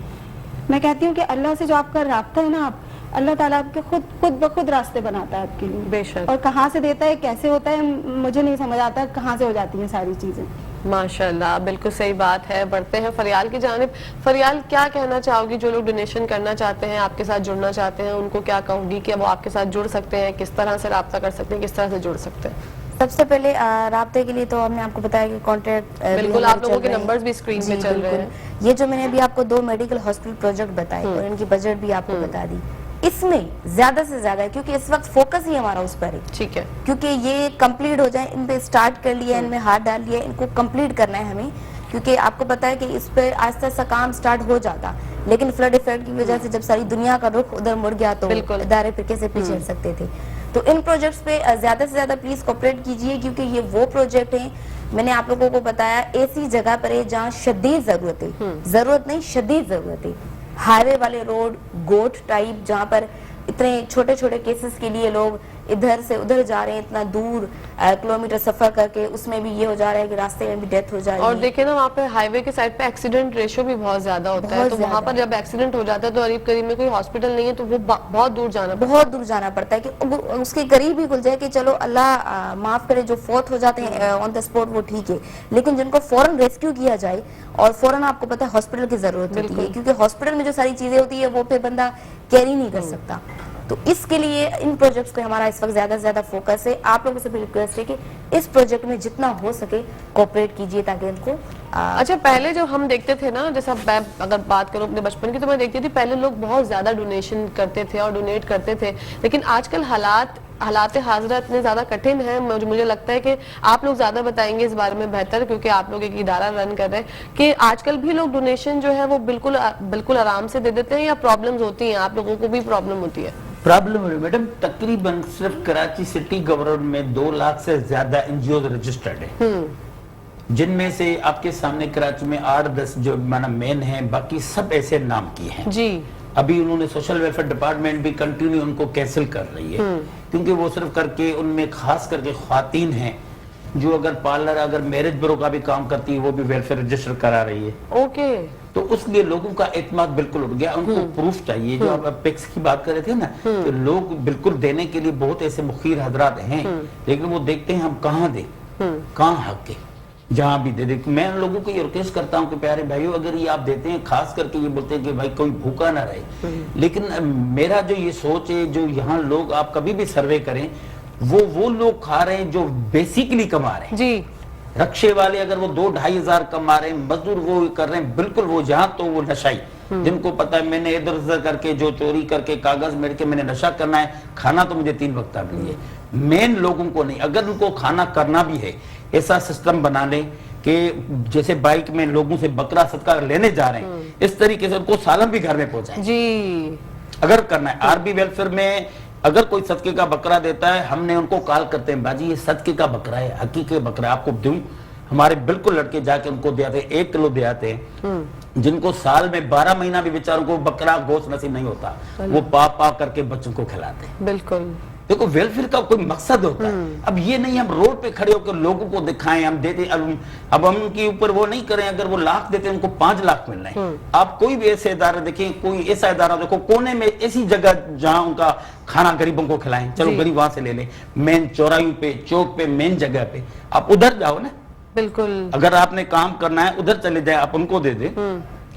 [SPEAKER 4] मैं कहती हूँ कि अल्लाह से जो आपका राब्ता है ना, आप अल्लाह ताला आपके खुद ब खुद रास्ते बनाता है आपके लिए।
[SPEAKER 1] बेशक।
[SPEAKER 4] और कहाँ से देता है, कैसे होता है, मुझे नहीं समझ आता कहाँ से हो जाती हैं सारी चीज़ें।
[SPEAKER 1] माशाल्लाह, बिल्कुल सही बात है। बढ़ते हैं फरियाल की जानिब। फरियाल, क्या कहना चाहोगी जो लोग डोनेशन करना चाहते हैं, आपके साथ जुड़ना चाहते हैं, उनको क्या कहोगी कि वो आपके साथ जुड़ सकते हैं, किस तरह से राब्ता कर सकते हैं, किस तरह से जुड़ सकते हैं?
[SPEAKER 2] सबसे पहले राब्ते के लिए तो हमने आपको बताया कि कॉन्ट्रैक्ट
[SPEAKER 1] बिल्कुल, आप लोगों के नंबर्स भी स्क्रीन पे चल रहे हैं।
[SPEAKER 2] ये जो मैंने अभी आपको 2 मेडिकल हॉस्पिटल प्रोजेक्ट बताए और इनकी बजट भी आपको बता दी, इसमें ज्यादा से ज्यादा है, क्योंकि इस वक्त फोकस ही हमारा उस पर है,
[SPEAKER 1] ठीक है।
[SPEAKER 2] क्योंकि ये कंप्लीट हो जाए, इन पे स्टार्ट कर लिया, इनमें हाथ डाल लिया, इनको कंप्लीट करना है हमें, क्योंकि आपको पता है कि इस पे आस्ते आस्ते काम स्टार्ट हो जाता, लेकिन फ्लड इफेक्ट की वजह से जब सारी दुनिया का रुख उधर मुड़ गया तो इदारे फिर कैसे पीछे हट सकते थे। तो इन प्रोजेक्ट्स पे ज्यादा से ज्यादा प्लीज कोऑपरेट कीजिए, क्योंकि ये वो प्रोजेक्ट हैं, मैंने आप लोगों को बताया, ऐसी जगह पर है जहाँ शदीद जरूरत है, जरूरत नहीं शदीद जरूरत है। हाईवे वाले रोड, गोट टाइप, जहाँ पर इतने छोटे छोटे केसेस के लिए लोग इधर से उधर जा रहे हैं, इतना दूर किलोमीटर सफर करके, उसमें भी ये हो जा रहा है कि रास्ते में भी डेथ हो जा रही है।
[SPEAKER 1] और देखिए ना, वहाँ पे हाईवे के साइड पे एक्सीडेंट रेशियो भी बहुत ज्यादा होता है, तो वहाँ पर जब एक्सीडेंट हो जाता है तो करीब करीब में कोई हॉस्पिटल नहीं है, तो वो बहुत दूर जाना पड़ता है।
[SPEAKER 2] बहुत दूर जाना पड़ता है कि उसके करीब ही खुल जाए कि चलो अल्लाह माफ करे, जो फोर्थ हो जाते हैं ऑन द स्पॉट वो ठीक है, लेकिन जिनको फौरन रेस्क्यू किया जाए और फौरन आपको पता है हॉस्पिटल की जरूरत होती है, क्योंकि हॉस्पिटल में जो सारी चीजें होती है वो फिर बंदा कैरी नहीं कर सकता। तो इसके लिए इन प्रोजेक्ट्स पे हमारा इस वक्त ज्यादा से ज्यादा फोकस है। आप लोगों से भी रिक्वेस्ट है कि इस प्रोजेक्ट में जितना हो सके कोऑपरेट कीजिए, ताकि इनको
[SPEAKER 1] अच्छा, पहले जो हम देखते थे ना, जैसा मैं अगर बात करूं अपने बचपन की, तो मैं देखती थी पहले लोग बहुत ज्यादा डोनेशन करते थे और डोनेट करते थे, लेकिन आजकल हालात हाजरा इतने ज्यादा कठिन है, मुझे लगता है कि आप लोग ज्यादा बताएंगे इस बारे में बेहतर, क्योंकि आप लोग एक इदारा रन कर रहे हैं, कि आजकल भी लोग डोनेशन जो है वो बिल्कुल आराम से दे देते हैं, या प्रॉब्लम्स होती हैं, आप लोगों को भी प्रॉब्लम होती है?
[SPEAKER 3] प्रॉब्लम है मैडम, तकरीबन सिर्फ कराची सिटी गवर्नमेंट में 2 लाख से ज्यादा एनजीओ रजिस्टर्ड है, जिनमें से आपके सामने कराची में 8-10 जो माना मेन है, बाकी सब ऐसे नाम की हैं
[SPEAKER 1] जी।
[SPEAKER 3] अभी उन्होंने सोशल वेलफेयर डिपार्टमेंट भी कंटिन्यू उनको कैंसिल कर रही है, क्योंकि वो सिर्फ करके उनमें खास करके ख्वातीन हैं जो अगर पार्लर, अगर मैरिज ब्यूरो का भी काम करती है, वो भी वेलफेयर रजिस्टर करा रही है।
[SPEAKER 1] ओके।
[SPEAKER 3] तो उसलिए लोगों का एतमाद बिल्कुल उठ गया, उनको प्रूफ चाहिए। जो आप अपेक्स की बात कर रहे थे ना, तो लोग बिल्कुल देने के लिए बहुत ऐसे मुखीर हजरात हैं, लेकिन वो देखते हैं हम कहाँ दे, कहाँ हक के, जहाँ भी दे दे। मैं लोगों को ये रिक्वेस्ट करता हूँ कि प्यारे भाइयों, अगर ये आप देते हैं, खास करके ये बोलते हैं कि भाई कोई भूखा ना रहे, लेकिन मेरा जो ये सोच है, जो यहाँ लोग आप कभी भी सर्वे करें, वो लोग खा रहे हैं जो बेसिकली कमा रहे हैं
[SPEAKER 1] जी।
[SPEAKER 3] रक्शे वाले अगर वो 2-2.5 हजार कमा रहे हैं, मजदूर वो कर रहे हैं, बिल्कुल वो जहाँ तो वो नशाई, जिनको पता है मैंने इधर उधर करके जो चोरी करके कागज मेरे के मैंने नशा करना है, खाना तो मुझे 3 वक्त के लिए, मेन लोगों को नहीं। अगर उनको खाना करना भी है, ऐसा सिस्टम बना ले कि जैसे बाइक में लोगों से बकरा सदका लेने जा रहे हैं, इस तरीके से उनको सालन भी घर में पहुंचाए
[SPEAKER 1] जी।
[SPEAKER 3] अगर करना है। आरबी वेलफेयर में अगर कोई सदके का बकरा देता है, हमने उनको कॉल करते हैं, बाजी ये सदके का बकरा है, हकीकी बकरा आपको दूं, हमारे बिल्कुल लड़के जाके उनको दे आते हैं, 1 किलो दे आते हैं, जिनको साल में 12 महीना भी बेचारों को बकरा गोश्त नसीब नहीं होता, वो पा करके बच्चों को खिलाते हैं।
[SPEAKER 1] बिल्कुल।
[SPEAKER 3] देखो वेलफेयर का कोई मकसद होता है। अब ये नहीं हम रोड पे खड़े होकर लोगों को दिखाएं, हम देते, अब हम उनके ऊपर वो नहीं करें, अगर वो लाख देते हैं उनको 5 लाख मिल रहे हैं। आप कोई भी ऐसे इदारा देखें, कोई ऐसा इदारा देखो कोने में ऐसी जगह जहां उनका खाना गरीबों को खिलाएं, चलो गरीब वहां से ले लें, मेन चौराहे पे, चौक पे, मेन जगह पे, आप उधर जाओ ना।
[SPEAKER 1] बिल्कुल।
[SPEAKER 3] अगर आपने काम करना है उधर चले जाए, आप उनको दे दे,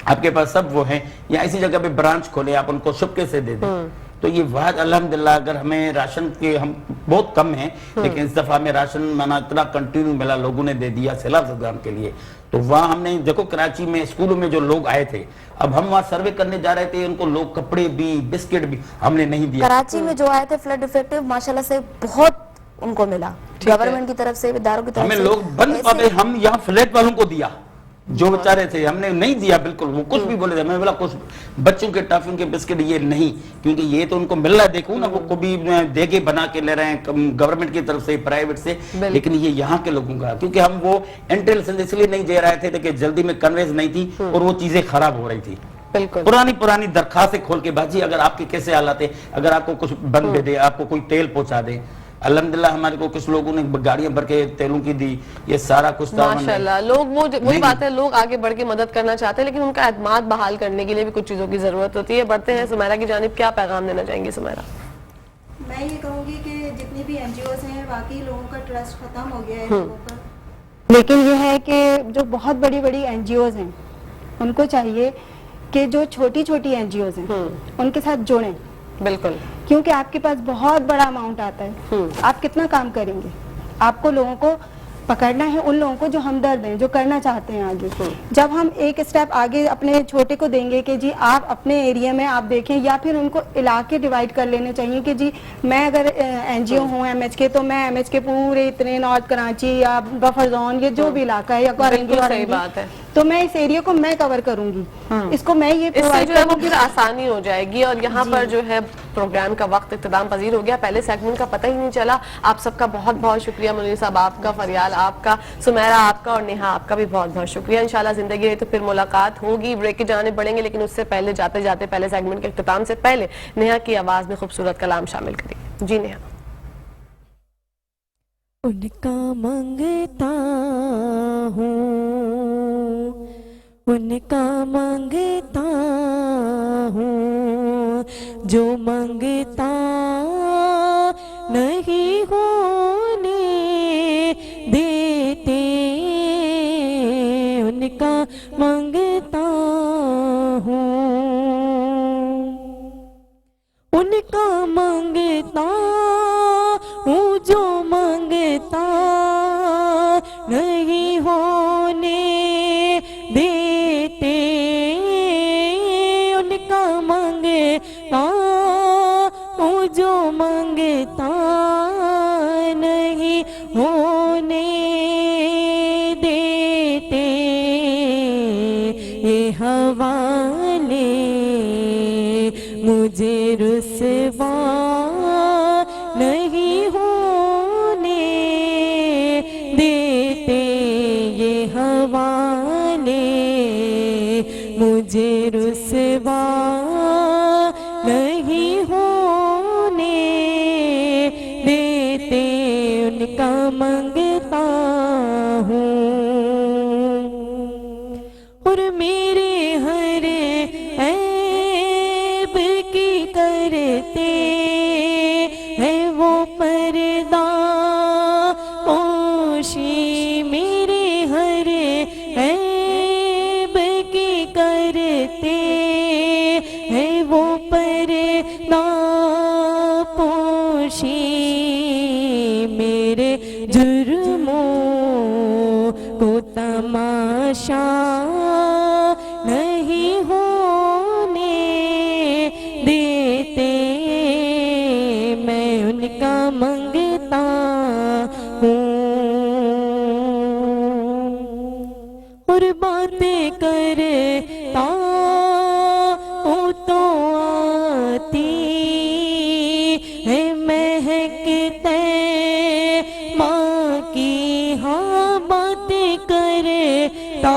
[SPEAKER 3] आपके पास सब वो है, या इसी जगह पे ब्रांच खोले, आप उनको शुक्र से दे दें। तो ये वाद अल्हम्दुलिल्लाह, अगर हमें राशन के हम बहुत कम हैं, लेकिन इस दफा में राशन माना इतना कंटिन्यू मिला, लोगों ने दे दिया सैलाब ज़दगान के लिए। तो वहाँ हमने देखो कराची में स्कूलों में जो लोग आए थे, अब हम वहाँ सर्वे करने जा रहे थे, उनको लोग कपड़े भी, बिस्किट भी हमने नहीं दिया।
[SPEAKER 2] कराची में जो आए थे फ्लड इफेक्टिव, माशाल्लाह से बहुत उनको मिला, गवर्नमेंट की तरफ से, इदारों की तरफ
[SPEAKER 3] हमें
[SPEAKER 2] से।
[SPEAKER 3] लोग बंद पाते, हम यहाँ फ्लैट वालों को दिया, जो बेचारे थे हमने नहीं दिया बिल्कुल। वो कुछ भी बोले थे, मैं बोला कुछ बच्चों के टॉफियों के बिस्किट ये नहीं, क्योंकि ये तो उनको मिल रहा है, देखो ना, वो को भी दे के बना के ले रहे हैं गवर्नमेंट की तरफ से, प्राइवेट से, लेकिन ये यहाँ के लोगों का, क्योंकि हम वो एंट्री लाइसेंस इसलिए नहीं दे रहे थे कि जल्दी में कन्वेंस नहीं थी और वो चीजें खराब हो रही थी।
[SPEAKER 1] बिल्कुल।
[SPEAKER 3] पुरानी दरखास्तें खोल के, बाजी अगर आपके कैसे हालात है, अगर आपको कुछ बंद दे दे, आपको कोई तेल पहुंचा दे, अल्हम्दुलिल्लाह हमारे को कुछ लोगों ने गाड़ियां भर के तेलों की दी, ये सारा कुछ
[SPEAKER 1] माशाल्लाह। लोग वही बात है, लोग आगे बढ़ के मदद करना चाहते हैं, लेकिन उनका एतमाद बहाल करने के लिए भी कुछ चीजों की जरूरत होती है। बढ़ते हैं सुमैरा की जानिब, क्या पैगाम देना चाहेंगी सुमैरा?
[SPEAKER 6] मैं ये कहूँगी कि जितनी भी एनजीओज हैं, वाकई लोगों का ट्रस्ट खत्म हो गया है लोगों पर।
[SPEAKER 4] लेकिन ये है कि जो बहुत बड़ी बड़ी NGOs हैं उनको चाहिए कि जो छोटी छोटी NGOs हैं उनके साथ जुड़ें,
[SPEAKER 1] बिल्कुल।
[SPEAKER 4] क्योंकि आपके पास बहुत बड़ा अमाउंट आता है, आप कितना काम करेंगे? आपको लोगों को पकड़ना है, उन लोगों को जो हमदर्द हैं, जो करना चाहते हैं आगे। जब हम एक स्टेप आगे अपने छोटे को देंगे कि जी आप अपने एरिया में आप देखें, या फिर उनको इलाके डिवाइड कर लेने चाहिए कि जी मैं अगर NGO हूँ MH तो मैं MH के पूरे इतने नॉर्थ कराची या बफर जोन, ये जो भी इलाका है या
[SPEAKER 1] बिल्कुल सही बात है,
[SPEAKER 4] तो मैं इस एरिया को मैं कवर करूंगी, इसको मैं ये
[SPEAKER 1] इससे
[SPEAKER 4] प्रोवाइड
[SPEAKER 1] जो है वो
[SPEAKER 4] करूंगी।
[SPEAKER 1] फिर आसानी हो जाएगी। और यहाँ पर जो है प्रोग्राम का वक्त इख्तिताम पजीर हो गया, पहले सेगमेंट का पता ही नहीं चला। आप सबका बहुत बहुत शुक्रिया, मुनीर साहब आपका, फरियाल आपका, सुमेरा आपका और नेहा आपका भी बहुत बहुत शुक्रिया। इंशाल्लाह जिंदगी रही तो फिर मुलाकात होगी। ब्रेक के जाने पड़ेंगे, लेकिन उससे पहले जाते जाते पहले सेगमेंट के इख्तिताम से पहले नेहा की आवाज में खूबसूरत कलाम शामिल करिए। जी नेहा।
[SPEAKER 5] उनका मंगता हूँ, उनका मंगता हूँ, जो मंगता नहीं होने देते, उनका मंगता हूँ, उनका मंगता हूँ, जो मंगता नहीं होने देते, उनका मंगता हूँ, जो मंगता नहीं होने देते, ये हवाले मुझे रुसवा नहीं होने देते, ये हवाले मुझे रुसवा नहीं होने देते, उनका मंगता हूँ। और मेरे हर ऐब की करते है वो पर्दा पोशी, मेरे हर ऐब की करते है वो पर्दा पोशी, मेरे जुर्मों को तमाशा नहीं होने देते, मैं उनका मंगता हूँ। और बातें करता हूँ तो आती है महकते माँ की, हाँ बातें करता